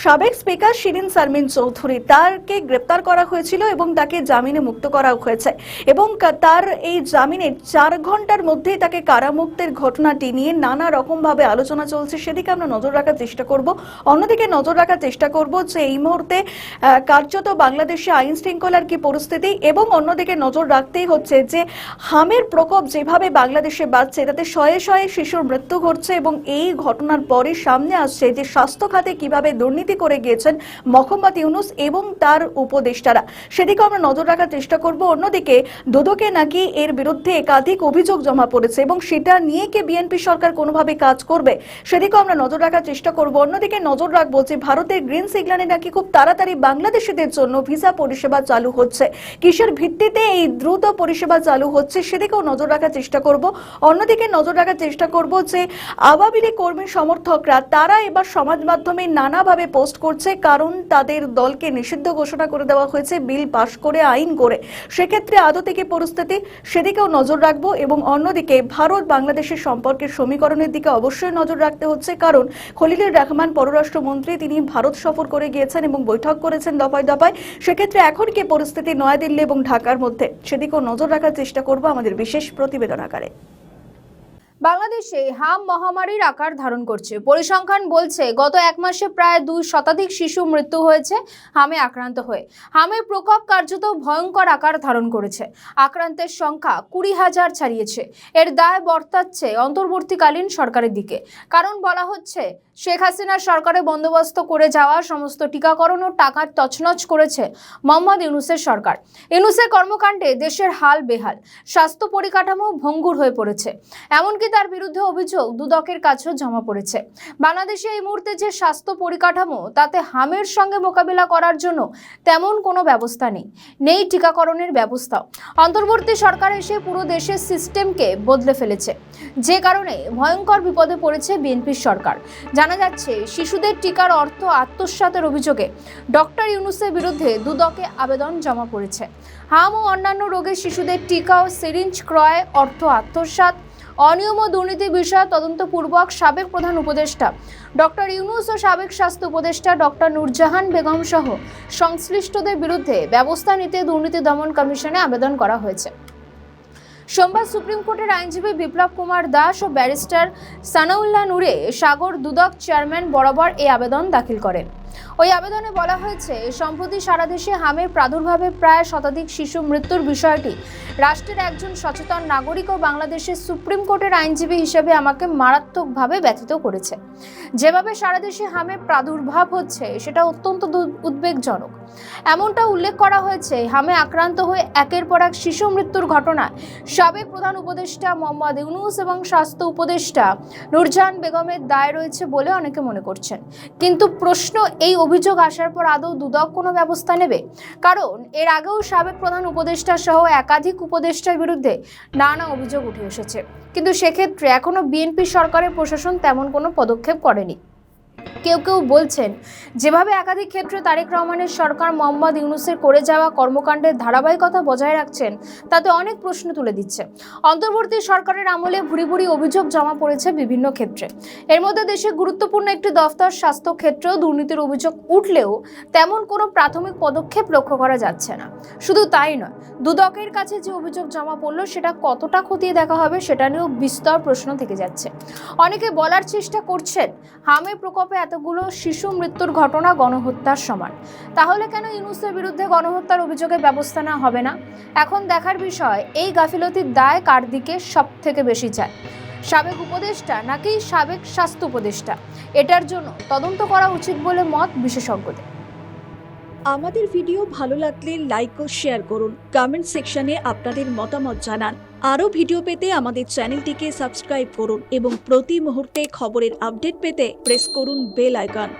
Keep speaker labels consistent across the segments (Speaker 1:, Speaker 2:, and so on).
Speaker 1: সাবেক স্পিকার শিরিন শারমিন চৌধুরী তাকে গ্রেপ্তার করা হয়েছিল এবং তাকে জামিনে মুক্ত করা হয়েছে এবং তার এই জামিনের 4 ঘন্টার মধ্যেই তাকে কারামুক্তের ঘটনাটি নিয়ে নানা রকম ভাবে আলোচনা চলছে, সেদিকে আমরা নজর রাখার চেষ্টা করব। অন্যদিকে নজর রাখার চেষ্টা করব যে এই মুহূর্তে কার্যত বাংলাদেশে আইন শৃঙ্খলার কি পরিস্থিতি, এবং অন্যদিকে নজর রাখতেই হচ্ছে যে হামের প্রকোপ যেভাবে বাংলাদেশে বাড়ছে তাতে শয়ে শয়ে শিশুর মৃত্যু ঘটছে এবং এই ঘটনার পরে সামনে আসছে যে স্বাস্থ্য খাতে কিভাবে দুর্নীতি করে গিয়েছেন মোহাম্মদ ইউনূস এবং তার উপদেষ্টারা, সেদিকে আমরা নজর রাখার চেষ্টা করব। অন্যদিকে দুদকে নাকি এর বিরুদ্ধে একাধিক অভিযোগ জমা পড়েছে এবং সেটা নিয়ে কি বিএনপি সরকার কোনোভাবে কাজ করবে সেদিকেও আমরা নজর রাখার চেষ্টা করব। অন্যদিকে নজর রাখবো যে ভারতের গ্রিন সিগন্যালে নাকি খুব তাড়াতাড়ি বাংলাদেশিদের জন্য ভিসা পরিষেবা চালু হচ্ছে, কিসের ভিত্তিতে এই দ্রুত পরিষেবা চালু হচ্ছে সেদিকেও নজর রাখার চেষ্টা করব। অন্যদিকে নজর রাখার চেষ্টা করব যে আওয়ামী লীগ কর্মী সমর্থকরা তারা এবার সমাজ মাধ্যমে নানাভাবে পোস্ট করছে, কারণ তাদের দলকে নিষিদ্ধ ঘোষণা করে দেওয়া হয়েছে বিল পাশ করে, আইন করে। সেক্ষেত্রে আদৌ থেকে পরিস্থিতি সেদিকেও নজর রাখবো। এবং অন্যদিকে ভারত বাংলাদেশের সম্পর্কের সমীকরণের দিকে অবশ্যই নজর রাখতে হচ্ছে, কারণ খলিলুর রহমান পররাষ্ট্রমন্ত্রী তিনি ভারত সফর করে গিয়েছেন এবং বৈঠক করেছেন দফায় দফায়। সেক্ষেত্রে এখন কি পরিস্থিতি নয়াদিল্লি এবং ঢাকার মধ্যে সেদিকেও নজর রাখার চেষ্টা করবো আমাদের বিশেষ প্রতিবেদন আকারে।
Speaker 2: বাংলাদেশে হাম মহামারীর আকার ধারণ করছে। পরিসংখ্যান বলছে গত 1 মাসে প্রায় 2 শতাধিক শিশু মৃত্যু হয়েছে হামে আক্রান্ত হয়ে। হামের প্রকোপ কার্যত ভয়ঙ্কর আকার ধারণ করেছে। আক্রান্তের সংখ্যা 20,000 ছাড়িয়েছে। এর দায় বর্তাচ্ছে অন্তর্বর্তীকালীন সরকারের দিকে, কারণ বলা হচ্ছে শেখ হাসিনার সরকারে বন্দোবস্ত করে যাওয়া সমস্ত টিকাকরণ ও টাকা তছনছ করেছে মোহাম্মদ ইউনূসের সরকার। ইউনূসের কর্মকাণ্ডে দেশের হাল বেহাল, স্বাস্থ্য পরিকাঠামো ভঙ্গুর হয়ে পড়েছে। এমনকি তার বিরুদ্ধে অভিযোগ দুদকের কাছেও জমা পড়েছে। বাংলাদেশে এই মুহূর্তে যে স্বাস্থ্য পরিকাঠামো তাতে হামের সঙ্গে মোকাবিলা করার জন্য তেমন কোনো ব্যবস্থা নেই টিকাকরণের ব্যবস্থাও। অন্তর্বর্তী সরকার এসে পুরো দেশের সিস্টেমকে বদলে ফেলেছে, যে কারণে ভয়ঙ্কর বিপদে পড়েছে বিএনপির সরকার। জানা যাচ্ছে শিশুদের টিকার অর্থ আত্মসাতের অভিযোগে ডক্টর ইউনূসের বিরুদ্ধে দুদকে আবেদন জমা পড়েছে। হাম ও অন্যান্য রোগের শিশুদের টিকা ও সিরিঞ্জ ক্রয়, অর্থ আত্মসাৎ, অনিয়ম ও দুর্নীতি বিষয়ে তদন্তপূর্বক সাবেক প্রধান উপদেষ্টা ডক্টর ইউনূস ও সাবেক স্বাস্থ্য উপদেষ্টা ডক্টর নূরজাহান বেগম সহ সংশ্লিষ্টদের বিরুদ্ধে ব্যবস্থা নিতে দুর্নীতি দমন কমিশনে আবেদন করা হয়েছে। সোমবার সুপ্রিম কোর্টের আইনজীবী বিপ্লব কুমার দাস ও ব্যারিস্টার সানাউল্লাহ নূরে সাগর দুদক চেয়ারম্যান বরাবর এই আবেদন দাখিল করেন। ওই আবেদনে বলা হয়েছে, সম্প্রতি সারা দেশে হামের প্রাদুর্ভাবে প্রায় শতাধিক শিশু মৃত্যুর বিষয়টি রাষ্ট্রের একজন সচেতন নাগরিক ও বাংলাদেশের সুপ্রিম কোর্টের আইনজীবী হিসেবে আমাকে মারাত্মকভাবে ব্যথিত করেছে। যেভাবে সারা দেশে হামের প্রাদুর্ভাব হচ্ছে সেটা অত্যন্ত উদ্বেগজনক। এমনটা উল্লেখ করা হয়েছে, হামে আক্রান্ত হয়ে একের পর এক শিশু মৃত্যুর ঘটনায় সাবেক প্রধান উপদেষ্টা মোহাম্মদ ইউনূস এবং স্বাস্থ্য উপদেষ্টা নূরজাহান বেগমের দায় রয়েছে বলে অনেকে মনে করছেন। কিন্তু প্রশ্ন, এই অভিযোগ আসার পর আদৌ দুদক কোনো ব্যবস্থা নেবে? কারণ এর আগেও সাবেক প্রধান উপদেষ্টা সহ একাধিক উপদেষ্টার বিরুদ্ধে নানা অভিযোগ উঠে এসেছে, কিন্তু সেক্ষেত্রে এখনো বিএনপি সরকারের প্রশাসন তেমন কোনো পদক্ষেপ করেনি। কেউ কেউ বলছেন, যেভাবে একাধিক ক্ষেত্রে তারেক রহমানের সরকার মোহাম্মদ ইউনূসের করে যাওয়া কর্মকাণ্ডের ধারাবাহিকতা বজায় রাখছেন তাতে অনেক প্রশ্ন তুলে দিচ্ছে। অন্তর্বর্তী সরকারের আমলে ভুরি ভুরি অভিযোগ জমা পড়েছে বিভিন্ন ক্ষেত্রে। এর মধ্যে দেশে গুরুত্বপূর্ণ একটি দফতর স্বাস্থ্য ক্ষেত্রেও দুর্নীতির অভিযোগ উঠলেও তেমন কোনো প্রাথমিক পদক্ষেপ লক্ষ্য করা যাচ্ছে না। শুধু তাই নয়, দুদকের কাছে যে অভিযোগ জমা পড়ল সেটা কতটা খতিয়ে দেখা হবে সেটা নিয়েও বিস্তর প্রশ্ন থেকে যাচ্ছে। অনেকে বলার চেষ্টা করছেন, হামের প্রকোপে এতগুলো শিশু মৃত্যুর ঘটনা গণহত্যার সমান, তাহলে কেন ইউনূসের বিরুদ্ধে গণহত্যার অভিযোগে ব্যবস্থা নেওয়া হবে না? এখন দেখার বিষয়, এই গাফিলতির দায় কার দিকে সব থেকে বেশি যায়, সাবেক উপদেষ্টা নাকি সাবেক স্বাস্থ্য উপদেষ্টা? এটার জন্য তদন্ত করা উচিত বলে মত বিশেষজ্ঞদের।
Speaker 1: আমাদের ভিডিও ভালো লাগলে লাইক ও শেয়ার করুন, কমেন্ট সেকশনে আপনাদের মতামত জানান। আরও ভিডিও পেতে আমাদের চ্যানেলটিকে সাবস্ক্রাইব করুন এবং প্রতি মুহূর্তে খবরের আপডেট পেতে প্রেস করুন বেল আইকন।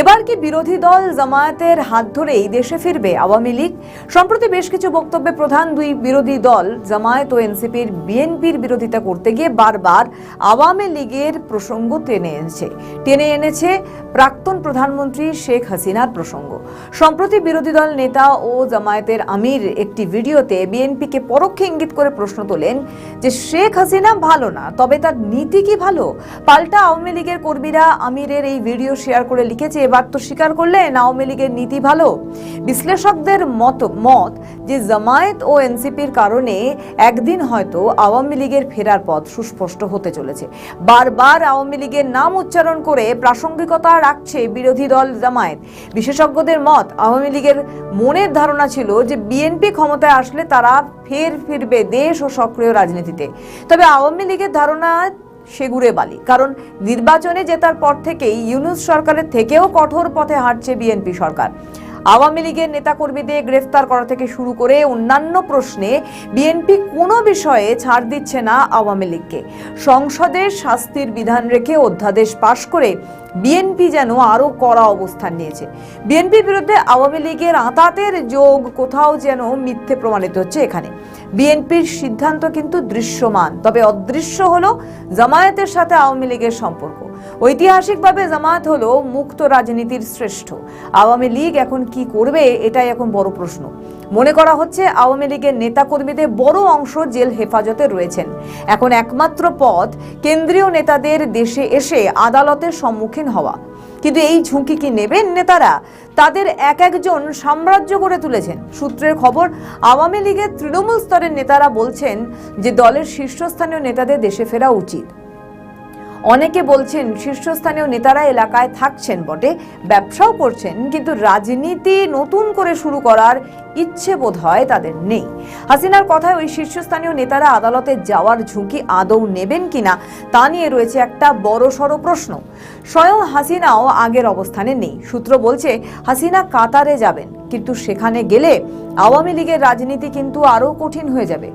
Speaker 3: এবার কি বিরোধী দল জামায়াতের হাত ধরেই দেশে ফিরবে আওয়ামী লীগ? সম্প্রতি বেশ কিছু বক্তব্যে প্রধান দুই বিরোধী দল জামায়াত ও এনসিপির বিএনপির বিরোধিতা করতে গিয়ে বারবার আওয়ামী লীগের প্রসঙ্গ টেনে এনেছে প্রাক্তন প্রধানমন্ত্রী শেখ হাসিনার প্রসঙ্গ। সম্প্রতি বিরোধী দল নেতা ও জামায়াতের আমির একটি ভিডিওতে বিএনপিকে পরোক্ষে ইঙ্গিত করে প্রশ্ন তোলেন যে শেখ হাসিনা ভালো না, তবে তার নীতি কি ভালো? পাল্টা আওয়ামী লীগের কর্মীরা আমিরের এই ভিডিও শেয়ার করে লিখেছে, এবার তো স্বীকার করলেন আওয়ামী লীগের নীতি ভালো। বিশ্লেষকদের মত যে জামায়াত ও এনসিপির কারণে একদিন হয়তো আওয়ামী লীগের ফেরার পথ সুস্পষ্ট হতে চলেছে। বারবার আওয়ামী লীগের নাম উচ্চারণ করে প্রাসঙ্গিকতা রাখছে বিরোধী দল জামায়াত। বিশেষজ্ঞদের মত, আওয়ামী লীগের মনের ধারণা ছিল যে বিএনপি ক্ষমতায় আসলে তারা ফিরবে দেশ ও সক্রিয় রাজনীতিতে। তবে আওয়ামী লীগের ধারণা সেগুড়ে বালি, কারণ নির্বাচনে জেতার পর থেকেই ইউনূস সরকারের থেকেও কঠোর পথে হাঁটছে বিএনপি সরকার। আওয়ামী লীগের নেতাকর্মীদের গ্রেফতার করা থেকে শুরু করে অন্যান্য প্রশ্নে বিএনপি কোনো বিষয়ে ছাড় দিচ্ছে না আওয়ামী লীগকে। সংসদের শাস্তির বিধান রেখে অধ্যাদেশ পাশ করে বিএনপি যেন আরো কড়া অবস্থান নিয়েছে। বিএনপির বিরুদ্ধে আওয়ামী লীগের আঁতাতের যোগ কোথাও যেন মিথ্যে প্রমাণিত হচ্ছে। এখানে বিএনপির সিদ্ধান্ত কিন্তু দৃশ্যমান, তবে অদৃশ্য হলো জামায়াতের সাথে আওয়ামী লীগের সম্পর্ক। ঐতিহাসিকভাবে জামায়াত হলো মুক্ত রাজনীতির শ্রেষ্ঠ। আওয়ামী লীগ এখন কি করবে, এটাই এখন বড় প্রশ্ন। মনে করা হচ্ছে আওয়ামী লীগের নেতাকর্মীদের বড় অংশ জেল হেফাজতে রয়েছেন। এখন একমাত্র পথ কেন্দ্রীয় নেতাদের দেশে এসে আদালতের সম্মুখীন হওয়া। কিন্তু এই ঝুঁকি কি নেবেন নেতারা? তাদের এক একজন সাম্রাজ্য গড়ে তুলেছেন। সূত্রের খবর, আওয়ামী লীগের তৃণমূল স্তরের নেতারা বলছেন যে দলের শীর্ষস্থানীয় নেতাদের দেশে ফেরা উচিত। অনেকে বলছেন শীর্ষস্থানীয় নেতারা এলাকায় থাকছেন বটে, ব্যবসাও করছেন, কিন্তু রাজনীতি নতুন করে শুরু করার ইচ্ছে বোধ হয় তাদের নেই। হাসিনার কথায় ওই শীর্ষস্থানীয় নেতারা আদালতে যাওয়ার ঝুঁকি আদৌ নেবেন কিনা তা নিয়ে রয়েছে একটা বড়সড় প্রশ্ন। স্বয়ং হাসিনাও আগের অবস্থানে নেই। সূত্র বলছে হাসিনা কাতারে যাবেন, কিন্তু সেখানে গেলে আওয়ামী লীগের রাজনীতি কিন্তু আরো কঠিন হয়ে যাবে।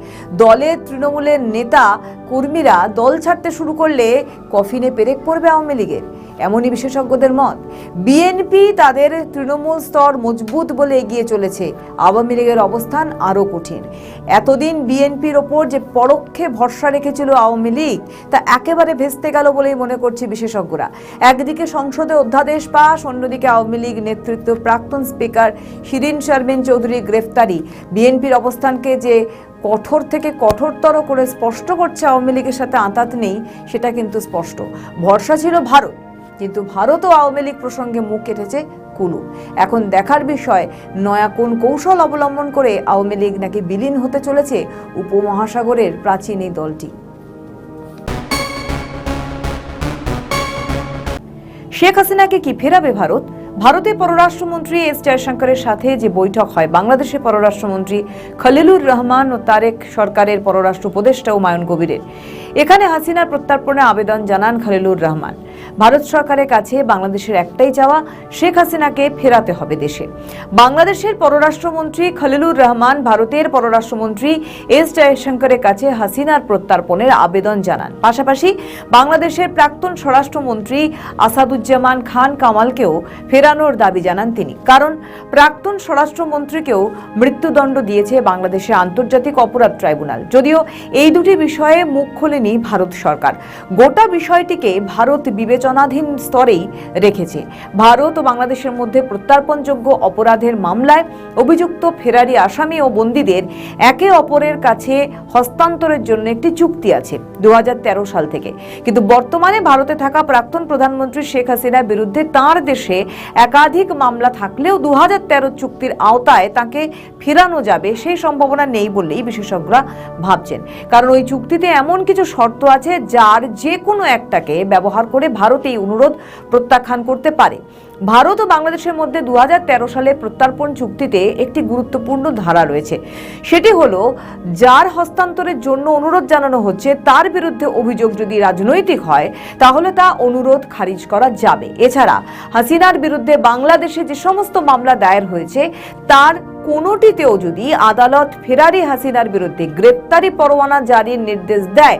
Speaker 3: দলের তৃণমূলের নেতা কর্মীরা দল ছাড়তে শুরু করলে কফিনে পেরেক পড়বে আওয়ামী লীগের, এমনই বিশেষজ্ঞদের মত। বিএনপি তাদের তৃণমূল স্তর মজবুত বলে এগিয়ে চলেছে, আওয়ামী লীগের অবস্থান আরো কঠিন। এতদিন বিএনপির ওপর যে পরোক্ষে ভরসা রেখেছিল আওয়ামী লীগ, তা একেবারে ভেস্তে গেল বলেই মনে করছে বিশেষজ্ঞরা। একদিকে সংসদে অধ্যাদেশ পাস, অন্যদিকে আওয়ামী লীগ নেতৃত্ব প্রাক্তন স্পিকার শিরীন শারমিন চৌধুরী গ্রেফতারি বিএনপির অবস্থানকে যে কঠোর থেকে কঠোরতর করে স্পষ্ট করছে আওয়ামী লীগের সাথে আঁতাত নেই, সেটা কিন্তু স্পষ্ট। ভরসা ছিল ভারত, কিন্তু ভারতও আওয়ামী লীগ প্রসঙ্গে মুখ কেটেছে কুলু। এখন দেখার বিষয়, নয়া কোন কৌশল অবলম্বন করে আওয়ামী লীগ নাকি বিলীন হতে চলেছে উপমহাসাগরের প্রাচীন এই দলটি। শেখ হাসিনাকে কি ফেরাবে ভারত? ভারতের পররাষ্ট্রমন্ত্রী এস জয়শঙ্করের সাথে যে বৈঠক হয় বাংলাদেশের পররাষ্ট্রমন্ত্রী খলিলুর রহমান ও তারেক সরকারের পররাষ্ট্র উপদেষ্টা হুমায়ুন কবিরের, এখানে হাসিনার প্রত্যর্পণে আবেদন জানান খলিলুর রহমান। ভারত সরকারের কাছে বাংলাদেশের একটাই চাওয়া, শেখ হাসিনাকে ফেরাতে হবে দেশে। বাংলাদেশের পররাষ্ট্রমন্ত্রী খলিলুর রহমান ভারতের পররাষ্ট্রমন্ত্রী এস জয়শঙ্করের কাছে হাসিনার প্রত্যর্পণের আবেদন জানান। পাশাপাশি বাংলাদেশের প্রাক্তন স্বরাষ্ট্রমন্ত্রী আসাদুজ্জামান খান কামালকেও ফেরানোর দাবি জানান তিনি, কারণ প্রাক্তন স্বরাষ্ট্রমন্ত্রীকেও মৃত্যুদণ্ড দিয়েছে বাংলাদেশের আন্তর্জাতিক অপরাধ ট্রাইব্যুনাল। যদিও এই দুটি বিষয়ে মুখ খোলেনি ভারত সরকার, গোটা বিষয়টিকে ভারত বিবেচনাধীন স্তরেই রেখেছে। ভারত ও বাংলাদেশের মধ্যে প্রত্যর্পণযোগ্য অপরাধের মামলায় অভিযুক্ত ফেরারি আসামি ও বন্দীদের একে অপরের কাছে হস্তান্তরের জন্য একটি চুক্তি আছে 2013 সাল থেকে। কিন্তু বর্তমানে ভারতে থাকা প্রাক্তন প্রধানমন্ত্রী শেখ হাসিনার বিরুদ্ধে তাঁর দেশে একাধিক মামলা থাকলেও 2013 চুক্তির আওতায় তাকে ফেরানো যাবে সেই সম্ভাবনা নেই বলেই বিশেষজ্ঞরা ভাবছেন। কারণ ওই চুক্তিতে এমন কিছু শর্ত আছে যার যে কোনো একটাকে ব্যবহার করে ভারত এই অনুরোধ প্রত্যাখ্যান করতে পারে। ভারত ও বাংলাদেশের মধ্যে 2013 সালের প্রত্যর্পণ চুক্তিতে একটি গুরুত্বপূর্ণ ধারা রয়েছে, সেটি হলো যার হস্তান্তরের জন্য অনুরোধ জানানো হচ্ছে তার বিরুদ্ধে অভিযোগ যদি রাজনৈতিক হয় তাহলে তা অনুরোধ খারিজ করা যাবে। এছাড়া হাসিনার বিরুদ্ধে বাংলাদেশে যে সমস্ত মামলা দায়ের হয়েছে তার কোনোটিতেও যদি আদালত ফেরারি হাসিনার বিরুদ্ধে গ্রেপ্তারি পরোয়ানা জারির নির্দেশ দেয়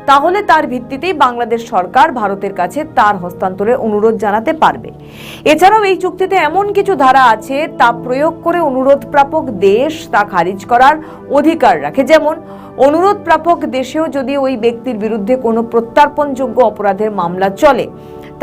Speaker 3: তাহলে তার ভিত্তিতেই বাংলাদেশ সরকার ভারতের কাছে তার হস্তান্তরের অনুরোধ জানাতে পারবে। এছাড়াও এই চুক্তিতে এমন কিছু ধারা আছে তা প্রয়োগ করে অনুরোধ প্রাপক দেশ তা খারিজ করার অধিকার রাখে। যেমন অনুরোধ প্রাপক দেশেও যদি ওই ব্যক্তির বিরুদ্ধে কোনো প্রত্যর্পণযোগ্য অপরাধের মামলা চলে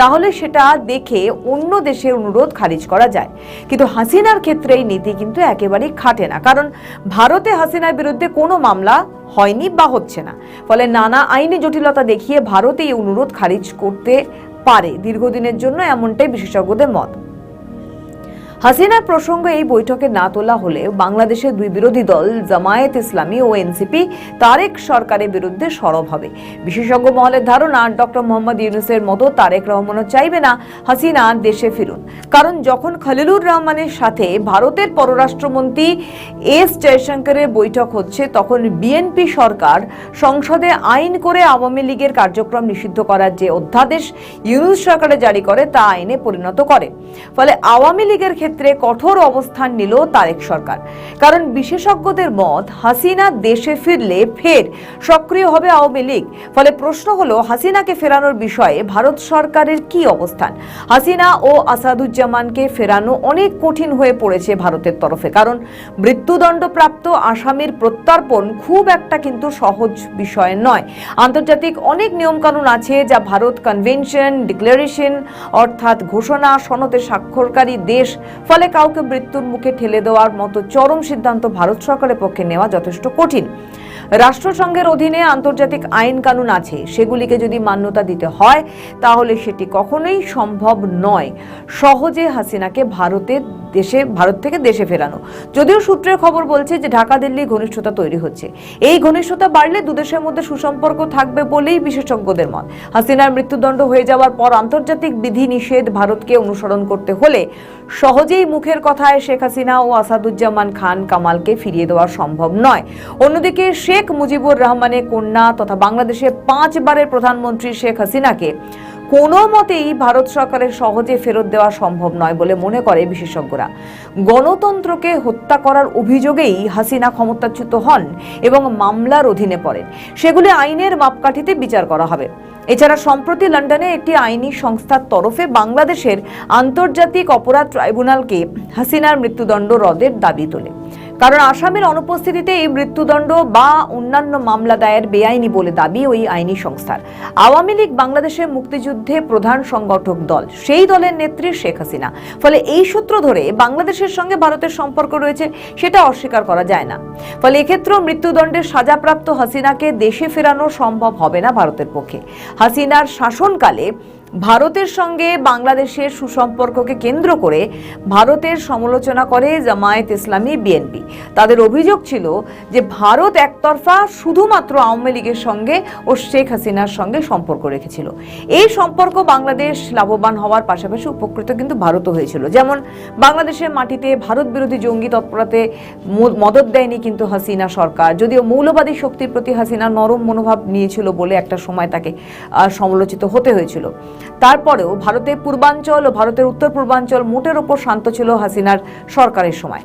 Speaker 3: তাহলে সেটা দেখে অন্য দেশের অনুরোধ খারিজ করা যায়। কিন্তু হাসিনার ক্ষেত্রে এই নীতি কিন্তু একেবারেই খাটে না, কারণ ভারতে হাসিনার বিরুদ্ধে কোনো মামলা হয়নি বা হচ্ছে না। ফলে নানা আইনি জটিলতা দেখিয়ে ভারত এই অনুরোধ খারিজ করতে পারে দীর্ঘদিনের জন্য, এমনটাই বিশেষজ্ঞদের মত। হাসিনার প্রসঙ্গ এই বৈঠকে না তোলা হলে বাংলাদেশের দুই বিরোধী দল জামায়াত ইসলামী ও এনসিপি তারেক সরকারের বিরুদ্ধে সরব হবে। বিশেষজ্ঞ মহলের ধারণা, ডক্টর মোহাম্মদ ইউনূসের মতো তারেক রহমানও চাইবে না হাসিনা দেশে ফিরুন, কারণ যখন খলিলুর রহমানের সাথে ভারতের পররাষ্ট্রমন্ত্রী এস জয়শঙ্করের বৈঠক হচ্ছে তখন বিএনপি সরকার সংসদে আইন করে আওয়ামী লীগের কার্যক্রম নিষিদ্ধ করার যে অধ্যাদেশ ইউনূস সরকারে জারি করে তা আইনে পরিণত করে। ফলে আওয়ামী লীগের ক্ষেত্রে কঠোর অবস্থান নিল তারেক সরকার, কারণ বিশেষজ্ঞদের মত হাসিনা দেশে ফিরলে ফের সক্রিয় হবে আওয়ামী লীগ। ফলে প্রশ্ন হলো, হাসিনাকে ফেরানোর বিষয়ে ভারত সরকারের কি অবস্থান? হাসিনা ও আসাদুজ্জামানকে ফেরানো অনেক কঠিন হয়ে পড়েছে ভারতের তরফে, কারণ মৃত্যুদণ্ডপ্রাপ্ত আসামির প্রত্যর্পণ খুব একটা কিন্তু সহজ বিষয় নয়। আন্তর্জাতিক অনেক নিয়মকানুন আছে যা ভারত কনভেনশন, ডিক্লারেশন অর্থাৎ ঘোষণা সনদে স্বাক্ষরকারী দেশ। ফলে কাউকে মৃত্যুর মুখে ঠেলে দেওয়ার মতো চরম সিদ্ধান্ত ভারত সরকারের পক্ষে নেওয়া যথেষ্ট কঠিন। রাষ্ট্রসংঘের অধীনে আন্তর্জাতিক আইন কানুন আছে, সেগুলিকে যদি মান্যতা দিতে হয় তাহলে সেটি কখনোই সম্ভব নয় সহজে হাসিনাকে ভারত থেকে দেশে ফেরানো। যদিও সূত্রের খবর বলছে যে ঢাকা দিল্লি ঘনিষ্ঠতা তৈরি হচ্ছে। এই ঘনিষ্ঠতা বাড়লে দুদেশের মধ্যে সুসম্পর্ক থাকবে বলেই বিশেষজ্ঞদের মত। হাসিনার মৃত্যুদণ্ড হয়ে যাওয়ার পর আন্তর্জাতিক বিধি নিষেধ ভারতকে অনুসরণ করতে হলে সহজেই মুখের কথায় শেখ হাসিনা ও আসাদুজ্জামান খান কামালকে ফিরিয়ে দেওয়া সম্ভব নয়। অন্যদিকে শেখ মুজিবুর রহমানের কন্যা তথা বাংলাদেশের 5 বারের প্রধানমন্ত্রী শেখ হাসিনাকে কোনো মতেই ভারত সরকারের সহজে ফেরত দেওয়া সম্ভব নয় বলে মনে করে বিশেষজ্ঞরা। গণতন্ত্রকে হত্যা করার অভিযোগেই হাসিনা ক্ষমতাচ্যুত হন এবং মামলার অধীনে পড়েন, সেগুলি আইনের মাপকাঠিতে বিচার করা হবে। এছাড়া সম্প্রতি লন্ডনে একটি আইনি সংস্থার তরফে বাংলাদেশের আন্তর্জাতিক অপরাধ ট্রাইব্যুনালকে হাসিনার মৃত্যুদণ্ড রদের দাবি তোলে, কারণ আসামির অনুপস্থিতিতে এই মৃত্যুদণ্ড বা অন্যান্য মামলা দায়ের বেআইনি বলে দাবি ওই আইনি সংস্থার। আওয়ামী লীগ বাংলাদেশের মুক্তিযুদ্ধে প্রধান সংগঠক দল, সেই দলের নেত্রী শেখ হাসিনা। ফলে এই সূত্র ধরে বাংলাদেশের সঙ্গে ভারতের সম্পর্ক রয়েছে, সেটা অস্বীকার করা যায় না। ফলে এক্ষেত্রেও মৃত্যুদণ্ডের সাজাপ্রাপ্ত হাসিনাকে দেশে ফেরানো সম্ভব হবে না ভারতের পক্ষে। হাসিনার শাসনকালে ভারতের সঙ্গে বাংলাদেশের সুসম্পর্ককে কেন্দ্র করে ভারতের সমালোচনা করে জামায়াত ইসলামী, বিএনপি। তাদের অভিযোগ ছিল যে ভারত একতরফা শুধুমাত্র আওয়ামী লীগের সঙ্গে ও শেখ হাসিনার সঙ্গে সম্পর্ক রেখেছিল। এই সম্পর্ক বাংলাদেশ লাভবান হওয়ার পাশাপাশি উপকৃত কিন্তু ভারতও হয়েছিল। যেমন বাংলাদেশের মাটিতে ভারত বিরোধী জঙ্গি তৎপরতাতে মদত দেয়নি কিন্তু হাসিনা সরকার, যদিও মৌলবাদী শক্তির প্রতি হাসিনা নরম মনোভাব নিয়েছিল বলে একটা সময় তাকে সমালোচিত হতে হয়েছিল। তারপরেও ভারতের পূর্বাঞ্চল ও ভারতের উত্তর পূর্বাঞ্চল মোটের ওপর শান্ত ছিল হাসিনার সরকারের সময়।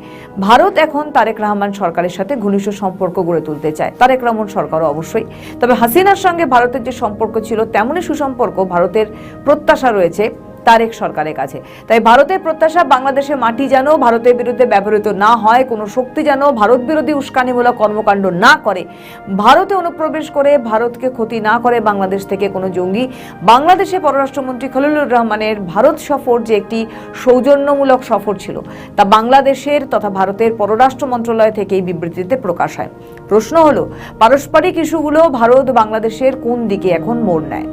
Speaker 3: ভারত এখন তারেক রহমান সরকারের সাথে ঘনিষ্ঠ সম্পর্ক গড়ে তুলতে চায়, তারেক রহমান সরকারও অবশ্যই। তবে হাসিনার সঙ্গে ভারতের যে সম্পর্ক ছিল তেমনই সুসম্পর্ক ভারতের প্রত্যাশা রয়েছে তারেক সরকারের কাছে। তাই ভারতের প্রত্যাশা বাংলাদেশের মাটি যেন ভারতের বিরুদ্ধে ব্যবহৃত না হয়, কোনো শক্তি যেন ভারত বিরোধী উস্কানিমূলক কর্মকাণ্ড না করে, ভারতে অনুপ্রবেশ করে ভারতকে ক্ষতি না করে বাংলাদেশ থেকে কোনো জঙ্গি। বাংলাদেশে পররাষ্ট্রমন্ত্রী খলিলুর রহমানের ভারত সফর যে একটি সৌজন্যমূলক সফর ছিল তা বাংলাদেশের তথা ভারতের পররাষ্ট্র মন্ত্রণালয় থেকে এই বিবৃতিতে প্রকাশ হয়। প্রশ্ন হলো, পারস্পরিক ইস্যুগুলো ভারত বাংলাদেশের কোন দিকে এখন মোড় নেয়?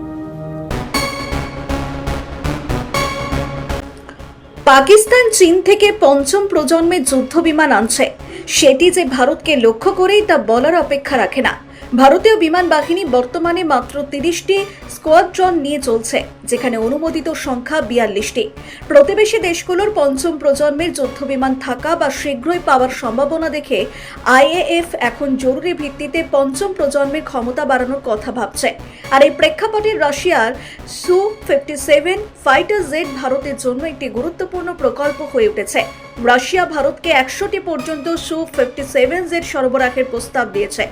Speaker 1: পাকিস্তান চীন থেকে 5ম প্রজন্মের যুদ্ধ বিমান আনছে, সেটি যে ভারতকে লক্ষ্য করেই তা বলার অপেক্ষা রাখে না। ভারতীয় বিমান বাহিনী বর্তমানে মাত্র 30টি স্কোয়াড্রন নিয়ে চলছে, যেখানে অনুমোদিত সংখ্যা 42টি। প্রতিবেশী দেশগুলোর পঞ্চম প্রজন্মের যুদ্ধবিমান থাকা বা শীঘ্রই পাওয়ার সম্ভাবনা দেখে আইএএফ এখন জরুরি ভিত্তিতে পঞ্চম প্রজন্মের ক্ষমতা বাড়ানোর কথা ভাবছে। আর এই প্রেক্ষাপটে রাশিয়ার Su-57 ফাইটার জেট ভারতের জন্য একটি গুরুত্বপূর্ণ প্রকল্প হয়ে উঠেছে। রাশিয়া ভারতকে 100টি পর্যন্ত Su-57 জেট সরবরাহের প্রস্তাব দিয়েছে,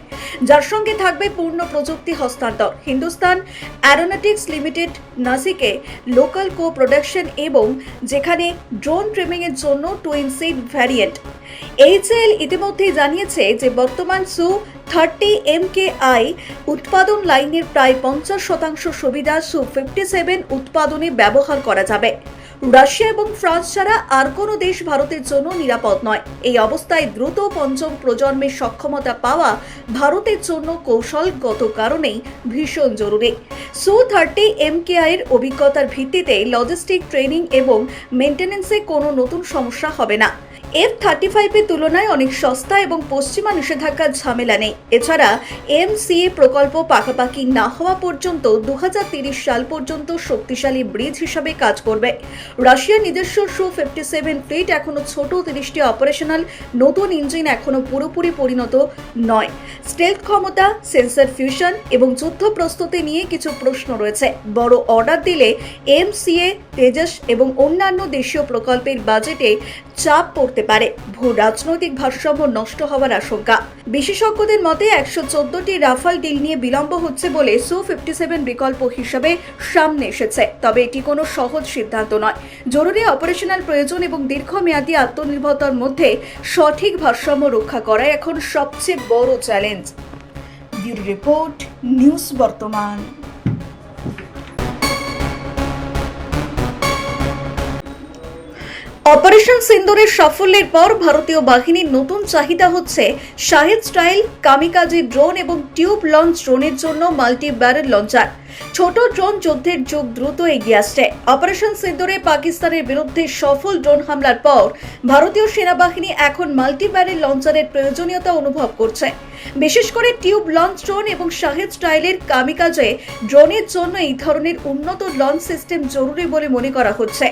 Speaker 1: যার সঙ্গে থাকবে পূর্ণ প্রযুক্তি হস্তান্তর। হিন্দুস্তান অ্যারোনটিক্স লিমিটেড নাসিকে লোকাল কো প্রোডাকশন এবং যেখানে ড্রোন ট্রিমিং এর জন্য টুইন সিট ভ্যারিয়েন্ট। এইচএএল ইতিমধ্যেই জানিয়েছে যে বর্তমান Su-30 MKI উৎপাদন লাইনের প্রায় 50% সুবিধা Su-57 উৎপাদনে ব্যবহার করা যাবে। রাশিয়া এবং ফ্রান্স ছাড়া আর কোনো দেশ ভারতের জন্য নিরাপদ নয়। এই অবস্থায় দ্রুত পঞ্চম প্রজন্মের সক্ষমতা পাওয়া ভারতের জন্য কৌশলগত কারণেই ভীষণ জরুরি। Su-30 MKI এর অভিজ্ঞতার ভিত্তিতে লজিস্টিক, ট্রেনিং এবং মেইনটেনেন্সে কোনো নতুন সমস্যা হবে না। F-35 এর তুলনায় অনেক সস্তা এবং পশ্চিমা নিষেধাজ্ঞার ঝামেলা নেই। এছাড়া MCA প্রকল্প পাকাপাকি না হওয়া পর্যন্ত 2030 সাল পর্যন্ত শক্তিশালী ব্রিজ হিসাবে কাজ করবে। রাশিয়ার নিজস্ব Su-57 ফ্লিট এখনো ছোট, 30টি অপারেশনাল, নতুন ইঞ্জিন এখনো পুরোপুরি পরিণত নয়। স্টেলথ ক্ষমতা, সেন্সর ফিউশন এবং যুদ্ধ প্রস্তুতি নিয়ে কিছু প্রশ্ন রয়েছে। বড় অর্ডার দিলে MCA, তেজস এবং অন্যান্য দেশীয় প্রকল্পের বাজেটে চাপ পড়তে পারে। ভূ রাজনৈতিক ভারসাম্য নষ্ট হওয়ার আশঙ্কা। বিশেষজ্ঞদের মতে 114টি রাফাল ডিল নিয়ে বিলম্ব হচ্ছে বলে Su-57 বিকল্প হিসেবে সামনে এসেছে। তবে এটি কোনো সহজ সিদ্ধান্ত নয়। জরুরি অপারেশনাল প্রয়োজন এবং দীর্ঘমেয়াদী আত্মনির্ভরতার মধ্যে সঠিক ভারসাম্য রক্ষা করাই এখন সবচেয়ে বড় চ্যালেঞ্জ। ব্যুরো রিপোর্ট, নিউজ বর্তমান। অপারেশন সিন্দুরের সাফল্যের পর ভারতীয় বাহিনীর নতুন চাহিদা হচ্ছে শাহেদ স্টাইল কামিকাজি ড্রোন এবং টিউব লঞ্চ ড্রোনের জন্য মাল্টি ব্যারেল লঞ্চার। ছোট ড্রোন যুদ্ধের যুগ দ্রুত এগিয়ে আসছে। অপারেশন সিন্দুরে পাকিস্তানের বিরুদ্ধে সফল ড্রোন হামলার পর ভারতীয় সেনাবাহিনী এখন মাল্টি ব্যারেল লঞ্চারের প্রয়োজনীয়তা অনুভব করছে। বিশেষ করে টিউব লঞ্চ ড্রোন এবং শাহেদ স্টাইলের কামিকাজে ড্রোনের জন্য এই ধরনের উন্নত লঞ্চ সিস্টেম জরুরি বলে মনে করা হচ্ছে।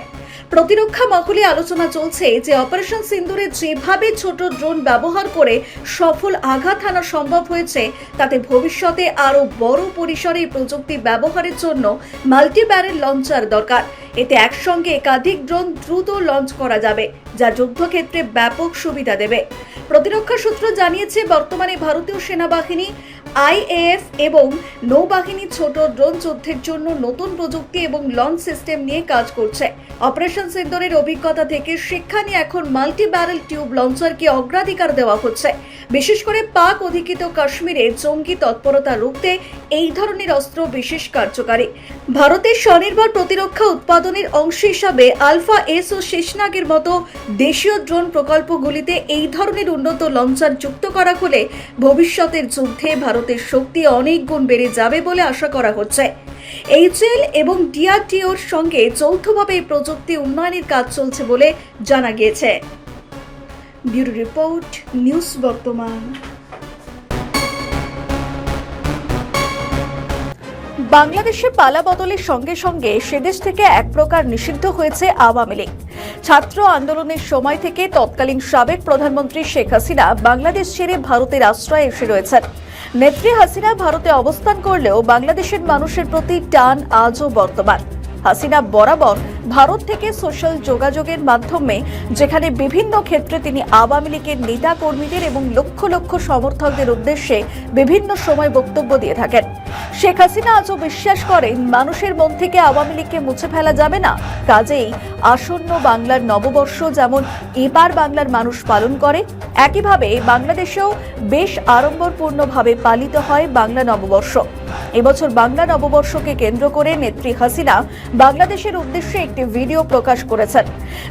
Speaker 1: প্রতিরক্ষা মহলে আলোচনা চলছে যে অপারেশন সিন্দুরে যেভাবে ছোট ড্রোন ব্যবহার করে সফল আঘাত হানা সম্ভব হয়েছে, তাতে ভবিষ্যতে আরও বড় পরিসরে এই প্রযুক্তি ব্যবহারের জন্য মাল্টি ব্যারেল লঞ্চার দরকার। এতে একসঙ্গে একাধিক ড্রোন দ্রুত লঞ্চ করা যাবে, যা যুদ্ধক্ষেত্রে ব্যাপক সুবিধা দেবে। প্রতিরক্ষা সূত্র জানিয়েছে বর্তমানে ভারতীয় সেনাবাহিনী, আইএএফ এবং নৌবাহিনী ছোট ড্রোন যুদ্ধের জন্য নতুন প্রযুক্তি এবং লঞ্চ সিস্টেম নিয়ে কাজ করছে। অপারেশন সিন্দুরের অভিজ্ঞতা থেকে শিক্ষা নিয়ে এখন মাল্টি ব্যারেল টিউব লঞ্চারকে অগ্রাধিকার দেওয়া হচ্ছে। বিশেষ করে পাক অধিকৃত কাশ্মীরে জঙ্গি তৎপরতা রুখতে এই ধরনের অস্ত্র বিশেষ কার্যকারী। ভারতের স্বনির্ভর প্রতিরক্ষা উৎপাদনের অংশ হিসাবে আলফা এস ও শেষনাগের মতো দেশীয় ড্রোন প্রকল্পগুলিতে এই ধরনের উন্নত লঞ্চার যুক্ত করা হলে ভবিষ্যতের যুদ্ধে ভারতের শক্তি অনেক গুণ বেড়ে যাবে বলে আশা করা হচ্ছে। এইচএএল এবং ডিআরডিওর সঙ্গে যৌথভাবে এই প্রযুক্তি উন্নয়নের কাজ চলছে বলে জানা গিয়েছে। ব্যুরো রিপোর্ট, নিউজ বর্তমান। বাংলাদেশে পালা বদলের সঙ্গে সঙ্গে সেদেশ থেকে এক প্রকার নিষিদ্ধ হয়েছে আওয়ামী লীগ। ছাত্র আন্দোলনের সময় থেকে তৎকালীন সাবেক প্রধানমন্ত্রী শেখ হাসিনা বাংলাদেশ ছেড়ে ভারতের আশ্রয়ে এসে রয়েছেন। নেত্রী হাসিনা ভারতে অবস্থান করলেও বাংলাদেশের মানুষের প্রতি টান আজও বর্তমান। হাসিনা বরাবর ভারত থেকে সোশ্যাল যোগাযোগের মাধ্যমে যেখানে বিভিন্ন ক্ষেত্রে তিনি আওয়ামী লীগের নেতা কর্মীদের এবং লক্ষ লক্ষ সমর্থকদের উদ্দেশ্যে বিভিন্ন সময় বক্তব্য দিয়ে থাকেন। শেখ হাসিনা আজও বিশ্বাস করেন মানুষের মন থেকে আওয়ামী লীগকে মুছে ফেলা যাবে না। কাজেই আসন্ন বাংলার নববর্ষ যেমন এবার বাংলার মানুষ পালন করে, একইভাবে বাংলাদেশেও বেশ আড়ম্বরপূর্ণভাবে পালিত হয় বাংলা নববর্ষ। এবছর বাংলা নববর্ষকে কেন্দ্র করে নেত্রী হাসিনা বাংলাদেশের উদ্দেশ্যে একটি ভিডিও প্রকাশ করেছেন,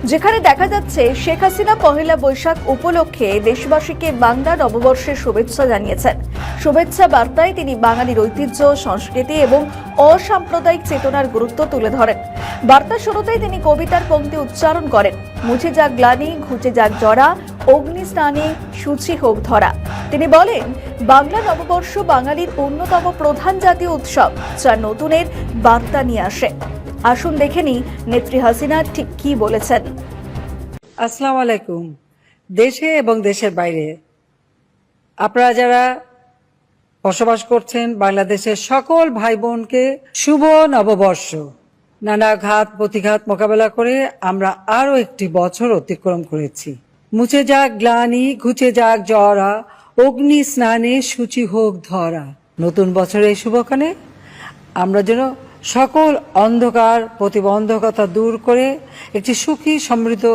Speaker 1: যেখানে দেখা যাচ্ছে শেখ হাসিনা পহেলা বৈশাখ উপলক্ষে দেশবাসীকে বাংলা নববর্ষের শুভেচ্ছা জানিয়েছেন। শুভেচ্ছা বার্তায় তিনি বাঙালির ঐতিহ্য, সংস্কৃতি এবং অসাম্প্রদায়িক চেতনার গুরুত্ব তুলে ধরেন। বার্তা শুরুতেই তিনি কবিতার পংক্তি উচ্চারণ করেন, মুছে যাক গ্লানি, ঘুচে যাক জরা, অগ্নি স্নানে সূচি হোক ধরা। তিনি বলেন, বাংলা নববর্ষ বাঙালির অন্যতম প্রধান জাতীয় উৎসব, যা নতুনের বার্তা নিয়ে আসে। আসুন দেখে নিই নেত্রী হাসিনা ঠিক কি বলেছেন।
Speaker 4: আসসালামু আলাইকুম। দেশে এবং দেশের বাইরে আপনারা যারা বসবাস করছেন, বাংলাদেশের সকল ভাই বোনকে শুভ নববর্ষ। নানা ঘাত প্রতিঘাত মোকাবেলা করে আমরা আরো একটি বছর অতিক্রম করেছি। মুছে যাক গ্লানি, ঘুচে যাক জরা, অগ্নি স্নানে শুচি হোক ধরা। নতুন বছরের শুভক্ষণে আমরা যেন সকল অন্ধকার প্রতিবন্ধকতা দূর করে একটি সুখী সমৃদ্ধ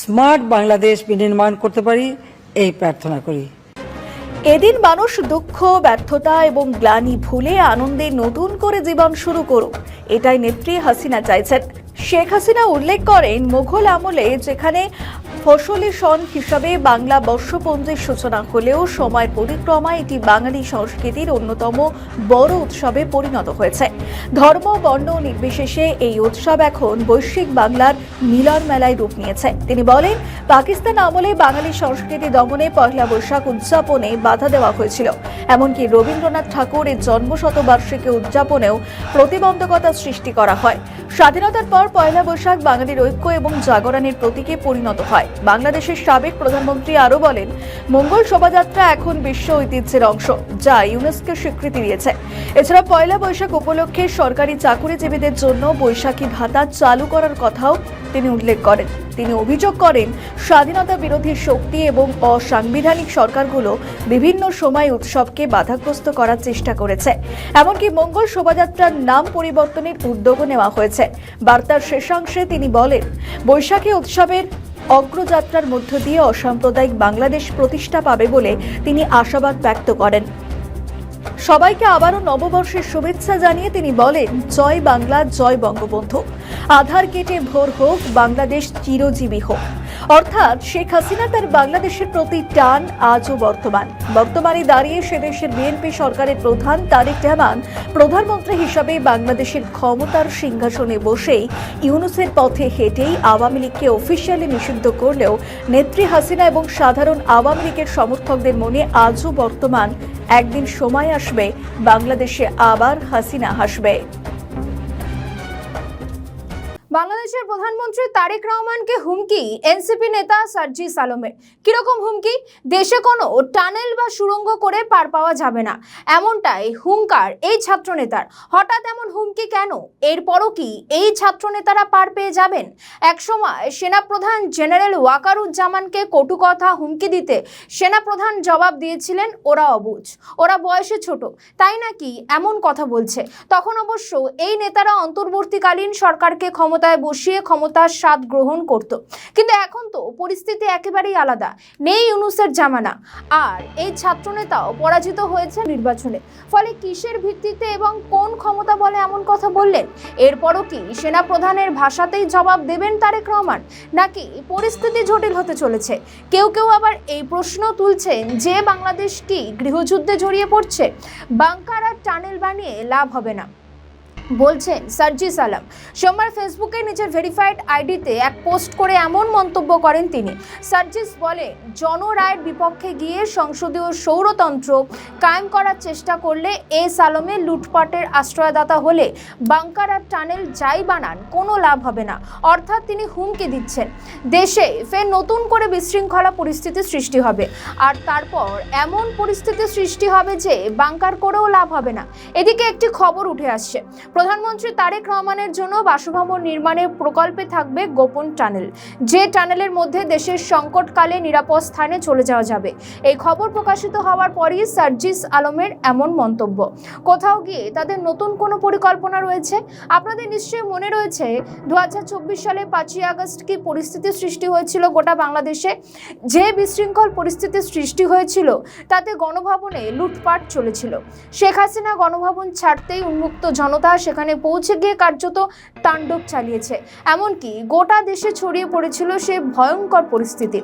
Speaker 4: স্মার্ট বাংলাদেশ বিনির্মাণ করতে পারি, এই প্রার্থনা করি।
Speaker 1: এদিন মানুষ দুঃখ, ব্যর্থতা এবং গ্লানি ভুলে আনন্দে নতুন করে জীবন শুরু করুক, এটাই নেত্রী হাসিনা চাইছেন। শেখ হাসিনা উল্লেখ করেন, মুঘল আমলে যেখানে ফসলি সন হিসাবে বাংলা বর্ষপঞ্জির সূচনা হলেও সময়ের পরিক্রমায় এটি বাঙালি সংস্কৃতির অন্যতম বড় উৎসবে পরিণত হয়েছে। ধর্ম বর্ণ নির্বিশেষে এই উৎসব এখন বৈশ্বিক বাংলার মিলন মেলায় রূপ নিয়েছে। তিনি বলেন, পাকিস্তান আমলে বাঙালি সংস্কৃতি দমনে পয়লা বৈশাখ উদযাপনে বাধা দেওয়া হয়েছিল। এমনকি রবীন্দ্রনাথ ঠাকুরের জন্মশতবার্ষিকী উদযাপনেও প্রতিবন্ধকতা সৃষ্টি করা হয়। স্বাধীনতার পর পয়লা বৈশাখ বাঙালির ঐক্য এবং জাগরণের প্রতীকে পরিণত হয়। বাংলাদেশের সাবেক প্রধানমন্ত্রী আরও বলেন, মঙ্গল শোভাযাত্রা এখন বিশ্ব ঐতিহ্যের অংশ, যা ইউনেস্কো স্বীকৃতি দিয়েছে। এছাড়া পয়লা বৈশাখ উপলক্ষে সরকারি চাকুরিজীবীদের জন্য বৈশাখী ভাতা চালু করার কথাও তিনি উল্লেখ করেন। তিনি অভিযোগ করেন, স্বাধীনতা বিরোধী শক্তি এবং অসাংবিধানিক সরকারগুলো বিভিন্ন সময় উৎসবকে বাধাগ্রস্ত করার চেষ্টা করেছে। এমনকি মঙ্গল শোভাযাত্রার নাম পরিবর্তনের উদ্যোগও নেওয়া হয়েছে। বার্তার শেষাংশে তিনি বলেন, বৈশাখী উৎসবের অগ্রযাত্রার মধ্য দিয়ে অসাম্প্রদায়িক বাংলাদেশ প্রতিষ্ঠা পাবে বলে তিনি আশাবাদ ব্যক্ত করেন। সবাইকে আবারও নববর্ষের শুভেচ্ছা জানিয়ে তিনি বলেন, জয় বাংলা, জয় বঙ্গবন্ধু। আধার কেটে ভোর হোক, বাংলাদেশ চিরজীবী হোক। অর্থাৎ শেখ হাসিনা তার বাংলাদেশের প্রতি টান আজও বর্তমানে দাঁড়িয়ে সে দেশের বিএনপি সরকারের প্রধান তারেক রহমান প্রধানমন্ত্রী হিসাবে বাংলাদেশের ক্ষমতার সিংহাসনে বসেই ইউনূসের পথে হেঁটেই আওয়ামী লীগকে অফিসিয়ালি নিষিদ্ধ করলেও নেত্রী হাসিনা এবং সাধারণ আওয়ামী লীগের সমর্থকদের মনে আজও বর্তমান, একদিন সময় আসবে বাংলাদেশে আবার হাসিনা হাসবে।
Speaker 2: বাংলাদেশের প্রধানমন্ত্রী তারেক রহমানকে হুমকি এনসিপি নেতা সার্জিস আলমের। কিরকম হুমকি? দেশে কোনো টানেল বা সুড়ঙ্গ করে পার পাওয়া যাবে না, এমনটাই হুঙ্কার এই ছাত্রনেতার। হঠাৎ এমন হুমকি কেন? এরপরও কি এই ছাত্রনেতারা পার পেয়ে যাবেন? একসময় সেনাপ্রধান জেনারেল ওয়াকারুজ্জামানকে কটু কথা হুমকি দিতে সেনাপ্রধান জবাব দিয়েছিলেন, ওরা অবুঝ, ওরা বয়সে ছোট, তাই নাকি এমন কথা বলছে। তখন অবশ্য এই নেতারা অন্তর্বর্তীকালীন সরকারকে ক্ষমতায় বসিয়ে ক্ষমতার স্বাদ গ্রহণ করত। কিন্তু এখন তো পরিস্থিতি একেবারেই আলাদা, নেই ইউনূসের জামানা। আর এই ছাত্রনেতাও পরাজিত হয়েছে নির্বাচনে। ফলে কিসের ভিত্তিতে এবং কোন ক্ষমতা বলে এমন কথা বললেন? এরপরও কি সেনাপ্রধানের ভাষাতেই জবাব দেবেন তারেক রহমান, নাকি পরিস্থিতি জটিল হতে চলেছে? কেউ কেউ আবার এই প্রশ্ন তুলছেন যে বাংলাদেশ কি গৃহযুদ্ধে জড়িয়ে পড়ছে? বাংকার আর টানেল বানিয়ে লাভ হবে না বলছেন সার্জিস আলম। সোমবার ফেসবুকে নিজের ভেরিফাইড আইডিতে এক পোস্ট করে এমন মন্তব্য করেন তিনি। সার্জিস বলে, জনরায়ের বিপক্ষে গিয়ে সংসদীয় সৌরতন্ত্র কায়েম করার চেষ্টা করলে এস আলমের লুটপাটের আশ্রয়দাতা হলে বাংকার আর টানেল যাই বানান কোনো লাভ হবে না। অর্থাৎ তিনি হুমকি দিচ্ছেন, দেশে ফের নতুন করে বিশৃঙ্খলা পরিস্থিতি সৃষ্টি হবে, আর তারপর এমন পরিস্থিতি সৃষ্টি হবে যে বাংকার করেও লাভ হবে না। এদিকে একটি খবর উঠে আসছে, প্রধানমন্ত্রী তারেক রহমানের জন্য বাসভবন নির্মাণের প্রকল্পে থাকবে গোপন টানেল, যে টানেলের মধ্যে দেশের সংকটকালে নিরাপদ স্থানে চলে যাওয়া যাবে। এই খবর প্রকাশিত হওয়ার পরই সার্জিস আলমের এমন মন্তব্য। কোথাও গিয়ে তাদের নতুন কোনো পরিকল্পনা রয়েছে? আপনাদের নিশ্চয়ই মনে রয়েছে 2024 সালে 5ই আগস্ট কি পরিস্থিতি সৃষ্টি হয়েছিল গোটা বাংলাদেশে। যে বিশৃঙ্খল পরিস্থিতি সৃষ্টি হয়েছিল তাতে গণভবনে লুটপাট চলেছিল। শেখ হাসিনা গণভবন ছাড়তেই উন্মুক্ত জনতা সেখানে পৌঁছে গিয়ে কার্যত তাণ্ডব চালিয়েছে। এমনকি গোটা দেশে ছড়িয়ে পড়েছিল সে ভয়ঙ্কর পরিস্থিতি।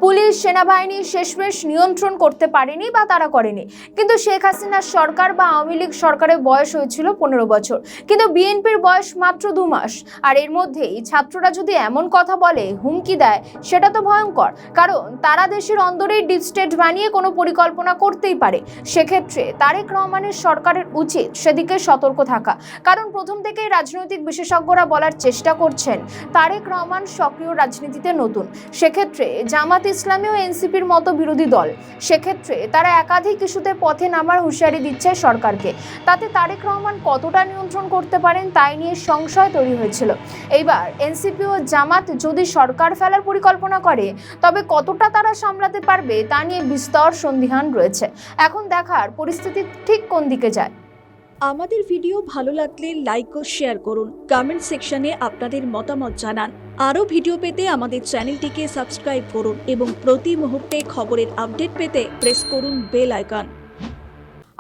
Speaker 2: পুলিশ সেনাবাহিনী শেষমেশ নিয়ন্ত্রণ করতে পারেনি বা তারা করেনি, কিন্তু শেখ হাসিনার সরকার বা আওয়ামী লীগ সরকারের বয়স হয়েছিল 15 বছর, কিন্তু বিএনপির বয়স মাত্র 2 মাস। আর এর মধ্যেই ছাত্ররা যদি এমন কথা বলে, হুমকি দেয়, সেটা তো ভয়ঙ্কর। কারণ তারা দেশের অন্দরেই ডিপ স্টেট বানিয়ে কোনো পরিকল্পনা করতেই পারে। সেক্ষেত্রে তারেক রহমানের সরকারের উচিত সেদিকে সতর্ক থাকা। কারণ প্রথম থেকেই রাজনৈতিক বিশেষজ্ঞরা বলার চেষ্টা করছেন তারেক রহমান সক্রিয় রাজনীতিতে নতুন। সেক্ষেত্রে জামাত ইসলামী ও এনসিপির মতো বিরোধী দল, সেক্ষেত্রে তারা একাধিক ইস্যুতে পথে নামার হুঁশিয়ারি দিচ্ছে সরকারকে। তাতে তারেক রহমান কতটা নিয়ন্ত্রণ করতে পারেন তাই নিয়ে সংশয় তৈরি হয়েছিল। এইবার এনসিপি ও জামাত যদি সরকার ফেলার পরিকল্পনা করে, তবে কতটা তারা সামলাতে পারবে তা নিয়ে বিস্তর সন্দিহান রয়েছে। এখন দেখার পরিস্থিতি ঠিক কোন দিকে যায়।
Speaker 1: আমাদের ভিডিও ভালো লাগলে লাইক ও শেয়ার করুন, কমেন্ট সেকশনে আপনাদের মতামত জানান। আরও ভিডিও পেতে আমাদের চ্যানেলটিকে সাবস্ক্রাইব করুন এবং প্রতি মুহূর্তে খবরের আপডেট পেতে প্রেস করুন বেল আইকন।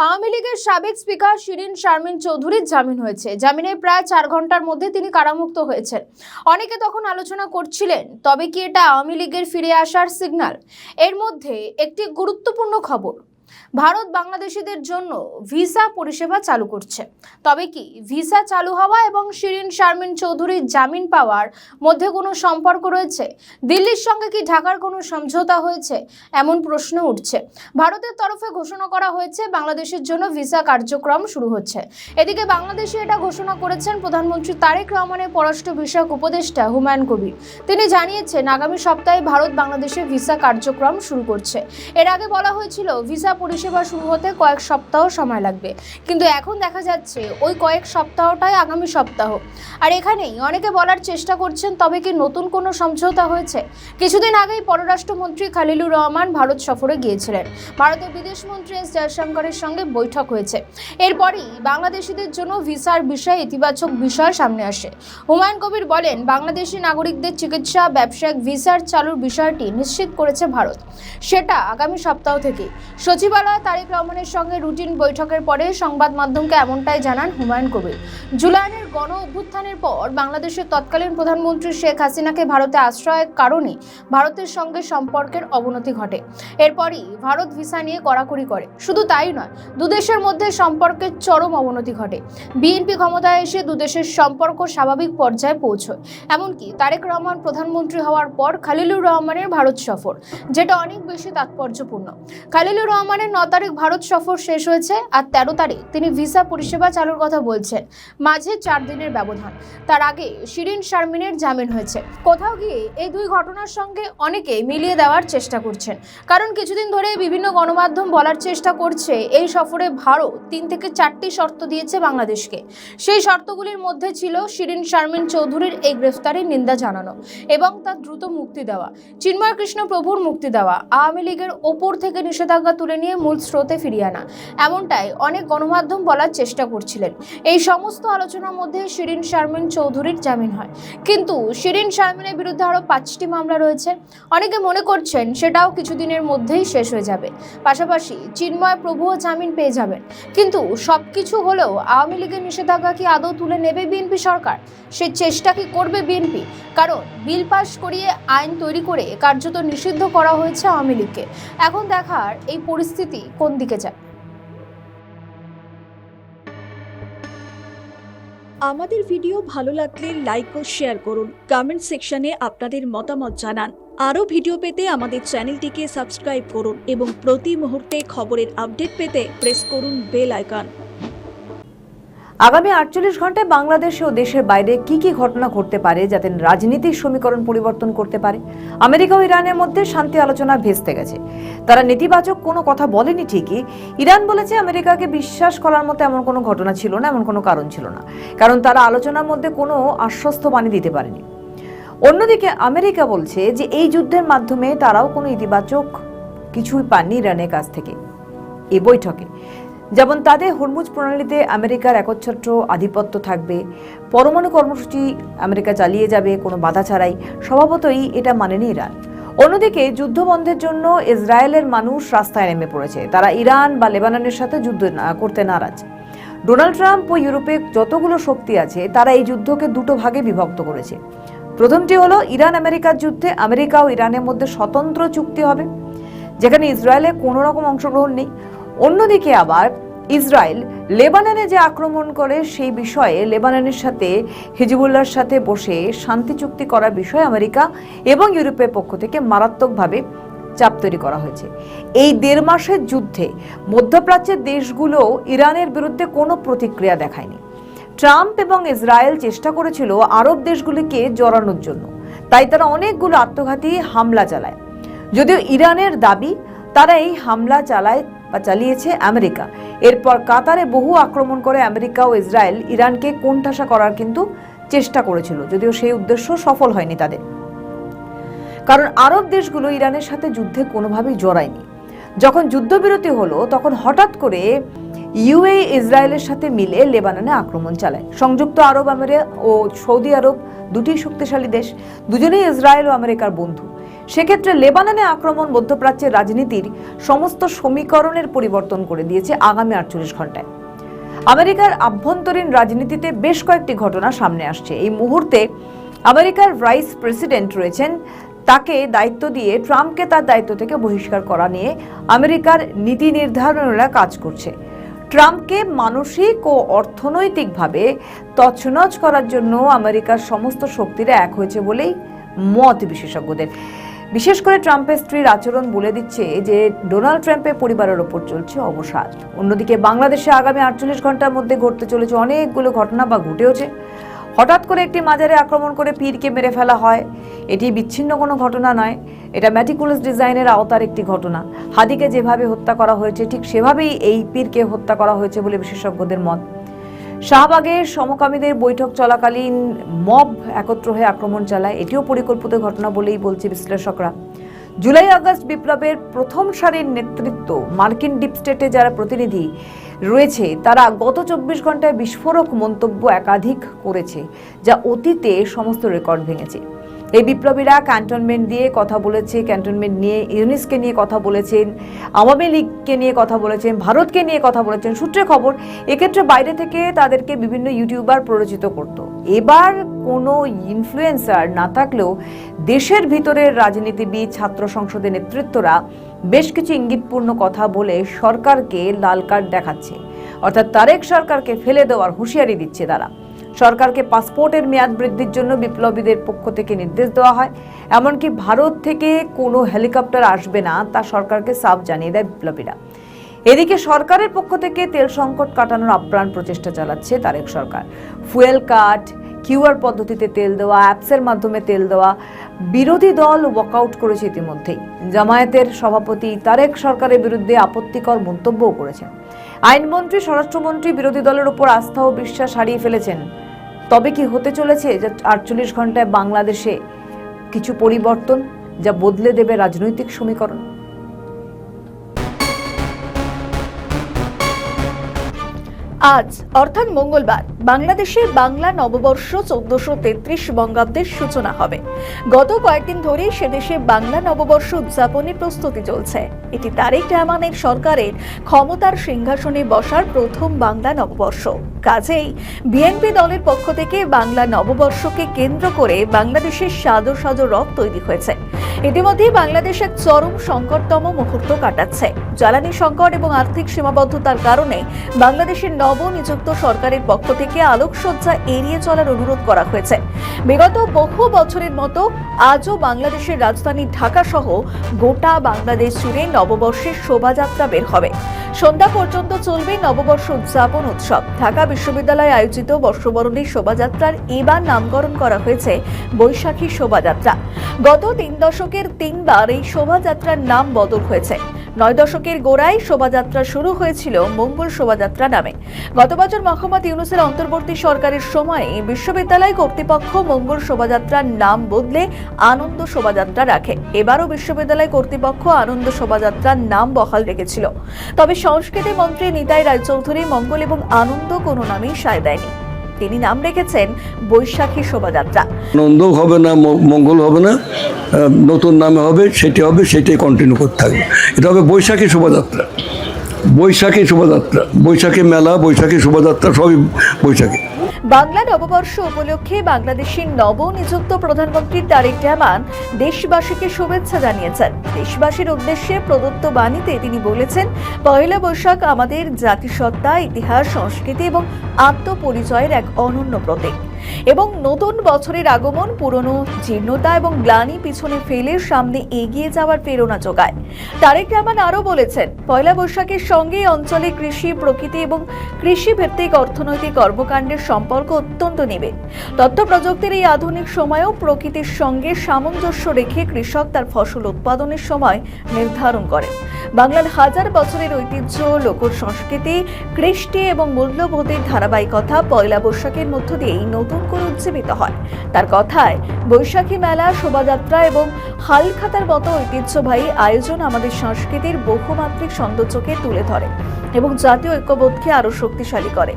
Speaker 2: আওয়ামী লীগের সাবেক স্পিকার শিরিন শারমিন চৌধুরীর জামিন হয়েছে। জামিনের প্রায় 4 ঘন্টার মধ্যে তিনি কারামুক্ত হয়েছেন। অনেকে তখন আলোচনা করছিলেন, তবে কি এটা আওয়ামী লীগের ফিরে আসার সিগন্যাল? এর মধ্যে একটি গুরুত্বপূর্ণ খবর, ভারত বাংলাদেশিদের জন্য ভিসা পরিষেবা চালু করছে। তবে কি ভিসা চালু হওয়া এবং শিরিন শারমিন চৌধুরীর জামিন পাওয়ার মধ্যে কোনো সম্পর্ক রয়েছে? দিল্লির সঙ্গে কি ঢাকার কোনো সমঝোতা হয়েছে? এমন প্রশ্ন উঠছে। ভারতের তরফে ঘোষণা করা হয়েছে বাংলাদেশের জন্য ভিসা কার্যক্রম শুরু হচ্ছে। এদিকে বাংলাদেশে এটা ঘোষণা করেছেন প্রধানমন্ত্রী তারেক রহমানের পররাষ্ট্র বিষয়ক উপদেষ্টা হুমায়ুন কবির। তিনি জানিয়েছেন আগামী সপ্তাহে ভারত বাংলাদেশে ভিসা কার্যক্রম শুরু করছে। এর আগে বলা হয়েছিল ভিসা পরিষেবা শুরু হতে কয়েক সপ্তাহ সময় লাগবে, কিন্তু এখন দেখা যাচ্ছে ওই কয়েক সপ্তাহটাই আগামী সপ্তাহ। আর এখানেই অনেকে বলার চেষ্টা করছেন, তবে কি নতুন কোনো সমঝোতা হয়েছে? কিছুদিন আগেই পররাষ্ট্রমন্ত্রী খালিলুর রহমান ভারত সফরে গিয়েছিলেন। ভারতের বিদেশমন্ত্রী এস জয়শঙ্করের সঙ্গে বৈঠক হয়েছে। এরপরই বাংলাদেশিদের জন্য ভিসার বিষয়ে ইতিবাচক বিষয় সামনে আসে। হুমায়ুন কবির বলেন, বাংলাদেশি নাগরিকদের চিকিৎসা ব্যবসায়িক ভিসার চালুর বিষয়টি নিশ্চিত করেছে ভারত, সেটা আগামী সপ্তাহ থেকে। সচিবালয়ে তারেক রহমানের সঙ্গে রুটিন বৈঠকের পরে সংবাদ মাধ্যমকে এমনটাই জানান হুমায়ুন কবির। জুলাইয়ের গণ অভ্যুত্থানের পর বাংলাদেশের তৎকালীন প্রধানমন্ত্রী শেখ হাসিনাকে ভারতে আশ্রয়ের কারণে ভারতের সঙ্গে সম্পর্কের অবনতি ঘটে। এরপরই ভারত ভিসা নিয়ে কড়াকড়ি করে। শুধু তাই নয়, দুদেশের মধ্যে সম্পর্কের চরম অবনতি ঘটে। বিএনপি ক্ষমতায় এসে দুদেশের সম্পর্ক স্বাভাবিক পর্যায়ে পৌঁছয়। এমনকি তারেক রহমান প্রধানমন্ত্রী হওয়ার পর খালিলুর রহমানের ভারত সফর, যেটা অনেক বেশি তাৎপর্যপূর্ণ। খালিলুর রহমানের 9 তারিখ ভারত সফর শেষ হয়েছে, আর 13 তারিখ তিনি ভিসা পরিষেবা চালুর কথা বলছেন। মাঝে 4 দিনের ব্যবধান। তার আগে শিরিন শারমিনের জামিন হয়েছে। কোথাও গিয়ে এই দুই ঘটনার সঙ্গে অনেকে মিলিয়ে দেওয়ার চেষ্টা করছেন, কারণ কিছুদিন ধরে বিভিন্ন গণমাধ্যম বলার চেষ্টা করছে এই সফরে ভারত 3 থেকে 4টি শর্ত দিয়েছে বাংলাদেশকে। সেই শর্তগুলির মধ্যে ছিল শিরিন শারমিন চৌধুরীর এই গ্রেফতারির নিন্দা জানানো এবং তার দ্রুত মুক্তি দেওয়া, চিন্ময় কৃষ্ণ প্রভুর মুক্তি দেওয়া, আওয়ামী লীগের ওপর থেকে নিষেধাজ্ঞা তুলে নিয়ে মূল স্রোতে ফিরিয়ে আনা। এমনটাই অনেক গণমাধ্যম বলার চেষ্টা করছিলেন। এই সমস্ত আলোচনার মধ্যে শিরিন শারমিন চৌধুরীর জামিন হয়, কিন্তু শিরিন শারমিনের বিরুদ্ধে আরও 5টি মামলা রয়েছে। অনেকে মনে করছেন সেটাও কিছুদিনের মধ্যেই শেষ হয়ে যাবে। পাশাপাশি চিন্ময় প্রভুও জামিন পেয়ে যাবেন। কিন্তু সবকিছু হলেও আওয়ামী লীগের নিষেধাজ্ঞা কি আদৌ তুলে নেবে বিএনপি সরকার? সে চেষ্টা কি করবে বিএনপি? কারণ বিল পাস করিয়ে আইন তৈরি করে কার্যত নিষিদ্ধ করা হয়েছে আওয়ামী লীগকে। এখন দেখার এই পরিস্থিতি কোন দিকে যায়।
Speaker 1: আমাদের ভিডিও ভালো লাগলে লাইক ও শেয়ার করুন, কমেন্ট সেকশনে আপনাদের মতামত জানান। আরও ভিডিও পেতে আমাদের চ্যানেলটিকে সাবস্ক্রাইব করুন এবং প্রতি মুহূর্তে খবরের আপডেট পেতে প্রেস করুন বেল আইকন।
Speaker 3: আগামী 48 ঘন্টায় বাংলাদেশে ও দেশের বাইরে কি কি ঘটনা ঘটতে পারে যাতে রাজনীতির সমীকরণ পরিবর্তন করতে পারে? আমেরিকা ও ইরানের মধ্যে শান্তি আলোচনা ভেস্তে গেছে। তারা নেতিবাচক কোনো কথা বলেনি ঠিকই। ইরান বলেছে আমেরিকাকে বিশ্বাস করার মতো এমন কোনো ঘটনা ছিল না, এমন কোনো কারণ ছিল না, কারণ তারা আলোচনার মধ্যে কোনো আশ্বস্ত বাণী দিতে পারেনি। অন্যদিকে আমেরিকা বলছে যে এই যুদ্ধের মাধ্যমে তারাও কোনো ইতিবাচক কিছুই পাননি ইরানের কাছ থেকে। এই বৈঠকে যেমন তাদের হরমুজ প্রণালীতে আমেরিকার একচ্ছত্র আধিপত্য থাকবে, পরমাণু কর্মসূচি আমেরিকা চালিয়ে যাবে কোনো বাধা ছাড়াই, স্বভাবতই এটা মানেনি ইরান। অন্যদিকে যুদ্ধ বন্ধের জন্য ইসরায়েলের মানুষ রাস্তায় নেমে পড়েছে। তারা ইরান বা লেবাননের সাথে যুদ্ধ করতে নারাজ। ডোনাল্ড ট্রাম্প ও ইউরোপে যতগুলো শক্তি আছে তারা এই যুদ্ধকে দুটো ভাগে বিভক্ত করেছে। প্রথমটি হলো ইরান আমেরিকার যুদ্ধে আমেরিকা ও ইরানের মধ্যে স্বতন্ত্র চুক্তি হবে, যেখানে ইসরায়েলের কোনো রকম অংশগ্রহণ নেই। অন্যদিকে আবার ইসরায়েল লেবাননে যে আক্রমণ করে সেই বিষয়ে লেবাননের সাথে হিজবুল্লাহর সাথে বসে শান্তি চুক্তি করার বিষয়ে আমেরিকা এবং ইউরোপের পক্ষ থেকে মারাত্মকভাবে চাপ তৈরি করা হয়েছে। এই 1.5 মাসের যুদ্ধে মধ্যপ্রাচ্যের দেশগুলো ইরানের বিরুদ্ধে কোনো প্রতিক্রিয়া দেখায়নি। ট্রাম্প এবং ইসরায়েল চেষ্টা করেছিল আরব দেশগুলিকে জড়ানোর জন্য, তাই তারা অনেকগুলো আত্মঘাতী হামলা চালায়। যদিও ইরানের দাবি তারা এই হামলা চালিয়েছে আমেরিকা। এরপর কাতারে বহু আক্রমণ করে আমেরিকা ও ইসরায়েল ইরানকে কোণঠাসা করার কিন্তু চেষ্টা করেছিল, যদিও সেই উদ্দেশ্য সফল হয়নি তাদের, কারণ আরব দেশগুলো ইরানের সাথে যুদ্ধে কোনোভাবেই জড়ায়নি। যখন যুদ্ধবিরতি হলো তখন হঠাৎ করে ইউএই ইসরায়েলের সাথে মিলে লেবাননে আক্রমণ চালায়। সংযুক্ত আরব আমিরাত ও সৌদি আরব দুটি শক্তিশালী দেশ, দুজনেই ইসরায়েল ও আমেরিকার বন্ধু। সেক্ষেত্রে লেবাননে আক্রমণ মধ্যপ্রাচ্যের রাজনীতির সমস্ত সমীকরণের পরিবর্তন করে দিয়েছে আগামী 48 ঘন্টায়। আমেরিকার আভ্যন্তরীণ রাজনীতিতে বেশ কয়েকটি ঘটনা সামনে আসছে। এই মুহূর্তে আমেরিকার ভাইস প্রেসিডেন্ট রয়েছেন, তাকে দায়িত্ব দিয়ে ট্রাম্পকে তার দায়িত্ব থেকে বহিষ্কার করা নিয়ে আমেরিকার নীতি নির্ধারণীরা কাজ করছে। ট্রাম্পকে মানসিক ও অর্থনৈতিকভাবে তছনছ করার জন্য আমেরিকার সমস্ত শক্তিরা এক হয়েছে বলেই মত বিশেষজ্ঞদের। বিশেষ করে ট্রাম্পের স্ত্রীর আচরণ বলে দিচ্ছে যে ডোনাল্ড ট্রাম্পের পরিবারের ওপর চলছে অবসাদ। অন্যদিকে বাংলাদেশে আগামী 48 ঘন্টার মধ্যে ঘটতে চলেছে অনেকগুলো ঘটনা বা ঘটেওছে। হঠাৎ করে একটি মাজারে আক্রমণ করে পীরকে মেরে ফেলা হয়, এটি বিচ্ছিন্ন কোনো ঘটনা নয়, এটা ম্যাটিকুলাস ডিজাইনের আওতার একটি ঘটনা। হাদিকে যেভাবে হত্যা করা হয়েছে ঠিক সেভাবেই এই পীরকে হত্যা করা হয়েছে বলে বিশেষজ্ঞদের মত। শাহবাগে সমকামীদের বৈঠক চলাকালীন মব একত্র হয়ে আক্রমণ চালায়, এটিও পরিকল্পিত ঘটনা বলেই বলছে বিশ্লেষকরা। জুলাই আগস্ট বিপ্লবের প্রথম সারির নেতৃত্ব মার্কিন ডিপ স্টেটে যারা প্রতিনিধি রয়েছে তারা গত 24 ঘন্টায় বিস্ফোরক মন্তব্য একাধিক করেছে, যা অতীতে সমস্ত রেকর্ড ভেঙেছে। এই বিপ্লবীরা ক্যান্টনমেন্ট দিয়ে কথা বলেছে, ক্যান্টনমেন্ট নিয়ে ইউনিসকে নিয়ে কথা বলেছেন, আওয়ামী লীগকে নিয়ে কথা বলেছেন, ভারতকে নিয়ে কথা বলেছেন। সূত্রে খবর এক্ষেত্রে বাইরে থেকে তাদেরকে বিভিন্ন ইউটিউবার প্ররোচিত করত। এবার কোনো ইনফ্লুয়েন্সার না থাকলেও দেশের ভিতরের রাজনীতিবিদ, ছাত্র সংসদের নেতৃত্বরা বেশ কিছু ইঙ্গিতপূর্ণ কথা বলে সরকারকে লাল কার্ড দেখাচ্ছে, অর্থাৎ তারেক সরকারকে ফেলে দেওয়ার হুঁশিয়ারি দিচ্ছে তারা। সরকারকে পাসপোর্টের মেয়াদ বৃদ্ধির জন্য বিপ্লবীদের পক্ষ থেকে নির্দেশ দেওয়া হয়, এমনকি ভারত থেকে কোনো হেলিকপ্টার আসবে না তা সরকারকে সাফ জানিয়ে দেয় বিপ্লবীরা। এদিকে সরকারের পক্ষ থেকে তেল সংকট কাটানোর আপ্রাণ প্রচেষ্টা চালাচ্ছে তারেক সরকার। ফুয়েল কাট, কিউআর পদ্ধতিতে তেল দেওয়া, অ্যাপসের মাধ্যমে তেল দেওয়া। বিরোধী দল ওয়াকআউট করেছে ইতিমধ্যেই। জামায়াতের সভাপতি তারেক সরকারের বিরুদ্ধে আপত্তিকর মন্তব্যও করেছেন। আইনমন্ত্রী, স্বরাষ্ট্রমন্ত্রী বিরোধী দলের উপর আস্থা ও বিশ্বাস হারিয়ে ফেলেছেন। তবে কি হতে চলেছে যে 48 ঘন্টায় বাংলাদেশে কিছু পরিবর্তন যা বদলে দেবে রাজনৈতিক সমীকরণ?
Speaker 1: আজ অর্থাৎ মঙ্গলবার বাংলাদেশে বাংলা নববর্ষ 1433 বঙ্গাব্দের সূচনা হবে। গত কয়েকদিন ধরে সেদেশে বাংলা নববর্ষ উদযাপনের প্রস্তুতি চলছে। এটি তারেক রহমানের সরকারের ক্ষমতার সিংহাসনে বসার প্রথম বাংলা নববর্ষ। কাজেই বিএনপি দলের পক্ষ থেকে বাংলা নববর্ষকে কেন্দ্র করে বাংলাদেশের সাজো সাজো রথ তৈরি হয়েছে। ইতিমধ্যে বাংলাদেশ এক চরম সংকটতম মুহূর্ত কাটাচ্ছে। জ্বালানি সংকট এবং আর্থিক সীমাবদ্ধতার কারণে বাংলাদেশের নবনিযুক্ত সরকারের পক্ষ থেকে আলোকসজ্জা এড়িয়ে চলার অনুরোধ করা হয়েছে। বিগত বহু বছরের মতো আজও বাংলাদেশের রাজধানী ঢাকা সহ গোটা বাংলাদেশ জুড়ে নববর্ষের শোভাযাত্রা বের হবে। সন্ধ্যা পর্যন্ত চলবে নববর্ষ উদযাপন উৎসব। ঢাকা বিশ্ববিদ্যালয়ে আয়োজিত বর্ষবরণের শোভাযাত্রার এবার নামকরণ করা হয়েছে বৈশাখী শোভাযাত্রা। গত 3 দশকের 3বার এই শোভাযাত্রার নাম বদল হয়েছে। 9 দশকের গোড়ায় শোভাযাত্রা শুরু হয়েছিল মঙ্গল শোভাযাত্রা নামে। গত বছর মোহাম্মদ ইউনূসের অন্তর্বর্তী সরকারের সময়ে বিশ্ববিদ্যালয় কর্তৃপক্ষ মঙ্গল শোভাযাত্রার নাম বদলে আনন্দ শোভাযাত্রা রাখে। এবারও বিশ্ববিদ্যালয় কর্তৃপক্ষ আনন্দ শোভাযাত্রার নাম বহাল রেখেছিল। তবে সংস্কৃতি মন্ত্রী নিতাই রায়চৌধুরী মঙ্গল এবং আনন্দ কোনো নামেই সায় দেয়নি। তিনি নাম রেখেছেন বৈশাখী শোভাযাত্রা।
Speaker 5: আনন্দ হবে না, মঙ্গল হবে না, নতুন নামে হবে, সেটাই কন্টিনিউ করতে থাকবে। এটা হবে বৈশাখী শোভাযাত্রা। বৈশাখী শোভাযাত্রা, বৈশাখী মেলা, বৈশাখী শোভাযাত্রা, সবই বৈশাখী।
Speaker 1: বাংলা নববর্ষ উপলক্ষে বাংলাদেশের নবনিযুক্ত প্রধানমন্ত্রী তারেক রহমান দেশবাসীকে শুভেচ্ছা জানিয়েছেন। দেশবাসীর উদ্দেশ্যে প্রদত্ত বাণীতে তিনি বলেছেন, পয়লা বৈশাখ আমাদের জাতিসত্তা, ইতিহাস, সংস্কৃতি এবং আত্মপরিচয়ের এক অনন্য প্রতীক এবং নতুন বছরের আগমন পুরনো জীর্ণতা এবং গ্লানি পিছনে ফেলে সামনে এগিয়ে যাওয়ার প্রেরণা যোগায়। তারেক রহমান আরও বলেছেন, পয়লা বৈশাখের সঙ্গে অঞ্চলে কৃষি, প্রকৃতি এবং কৃষিভিত্তিক অর্থনৈতিক কর্মকাণ্ডের সম্পর্ক অত্যন্ত নিবিড়। তথ্য প্রযুক্তির এই আধুনিক সময়েও প্রকৃতির সঙ্গে সামঞ্জস্য রেখে কৃষক তার ফসল উৎপাদনের সময় নির্ধারণ করেন। বাংলার হাজার বছরের ঐতিহ্য, লোক সংস্কৃতি, কৃষ্টি এবং মূল্যবোধের ধারাবাহিকতা পয়লা বৈশাখের মধ্য দিয়েই নতুন করে উজ্জীবিত হয়। তার কথায়, বৈশাখী মেলা, শোভাযাত্রা এবং হালখাতার মতো ঐতিহ্যবাহী আয়োজন আমাদের সংস্কৃতির বহুমাত্রিক সৌন্দর্যকে তুলে ধরে এবং জাতীয় ঐক্যবোধকে আরও শক্তিশালী করে।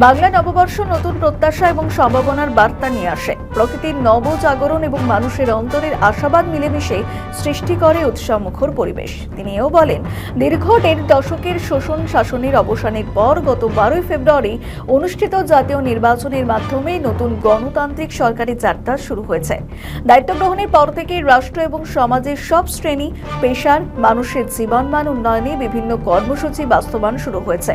Speaker 1: বাংলা নববর্ষ নতুন প্রত্যাশা এবং সম্ভাবনার বার্তা নিয়ে আসে। প্রকৃতির নবজাগরণ এবং মানুষের অন্তরের আশাবাদ মিলেমিশে সৃষ্টি করে উৎসবমুখর পরিবেশ। তিনি এও বলেন, দীর্ঘ 1.5 দশকের শোষণ শাসনের অবসানের পর গত 12 ফেব্রুয়ারি অনুষ্ঠিত জাতীয় নির্বাচনের মাধ্যমে নতুন গণতান্ত্রিক সরকারি যাত্রা শুরু হয়েছে। দায়িত্ব গ্রহণের পর থেকে রাষ্ট্র এবং সমাজের সব শ্রেণী পেশার মানুষের জীবনমান উন্নয়নে বিভিন্ন কর্মসূচি বাস্তবায়ন শুরু হয়েছে।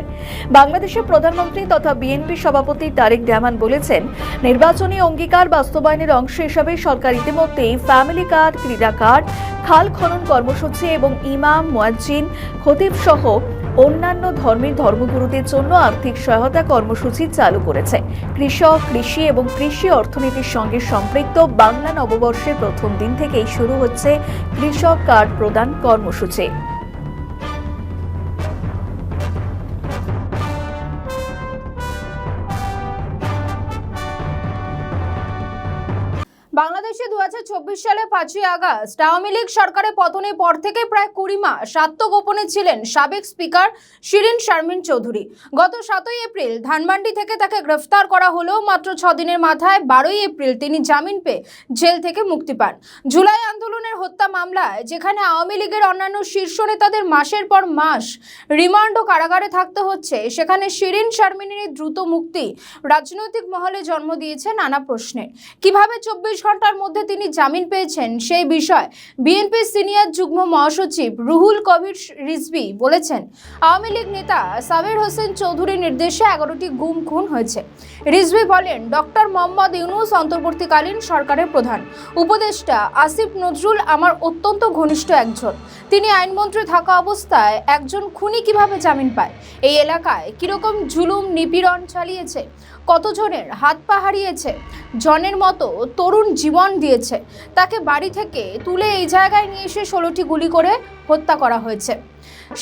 Speaker 1: বাংলাদেশের প্রধানমন্ত্রী তথা বিএনপি সভাপতি তারেক রহমান বলেছেন, নির্বাচনী অঙ্গীকার বাস্তবায়নের অংশ হিসাবে সরকার ইতিমধ্যেই ফ্যামিলি কার্ড, ক্রীড়া কার্ড, খাল খনন কর্মসূচি এবং ইমাম, মুয়াজ্জিন, খতিব সহ অন্যান্য ধর্মের ধর্মগুরুদের জন্য আর্থিক সহায়তা কর্মসূচি চালু করেছে। কৃষক, কৃষি এবং কৃষি অর্থনীতির সঙ্গে সম্পৃক্ত বাংলা নববর্ষের প্রথম দিন থেকেই শুরু হচ্ছে কৃষক কার্ড প্রদান কর্মসূচি।
Speaker 2: বাংলাদেশে 2024 সালে 5ই আগস্ট আওয়ামী লীগ সরকারের পতনের পর থেকে প্রায় 20 মাস আত্মগোপনে ছিলেন সাবেক স্পিকার শিরীন শারমিন চৌধুরী। গত 7ই এপ্রিল ধানমন্ডি থেকে তাকে গ্রেফতার করা হলেও মাত্র 6 দিনের মাথায় 12ই এপ্রিল তিনি জামিন পেয়ে জেল থেকে মুক্তি পান। জুলাই আন্দোলনের হত্যা মামলায় যেখানে আওয়ামী লীগের অন্যান্য শীর্ষ নেতাদের মাসের পর মাস রিমান্ড ও কারাগারে থাকতে হচ্ছে, সেখানে শিরীন শারমিনের দ্রুত মুক্তি রাজনৈতিক মহলে জন্ম দিয়েছে নানা প্রশ্নের। কিভাবে 24 ঘন্টার মধ্যে তিনি জামিন পেয়েছেন সেই বিষয়ে বিএনপি সিনিয়র যুগ্ম মহাসচিব রুহুল কবির রিজভী বলেছেন, আওয়ামী লীগ নেতা সাবের হোসেন চৌধুরীর নির্দেশে 11টি গুম খুন হয়েছে। রিজভী বলেন, ডক্টর মোহাম্মদ ইউনূস অন্তর্বর্তীকালীন সরকারের প্রধান উপদেষ্টা আসিফ নজরুল আমার অত্যন্ত ঘনিষ্ঠ একজন। তিনি আইনমন্ত্রী থাকা অবস্থায় একজন খুনি কিভাবে জামিন পায়? এই এলাকায় কিরকম জুলুম নিপীড়ন চালিয়েছে, কতজনের হাত পা হারিয়েছে, জনের মতো তরুণ জীবন দিয়েছে, তাকে বাড়ি থেকে তুলে এই জায়গায় নিয়ে এসে 16টি গুলি করে হত্যা করা হয়েছে।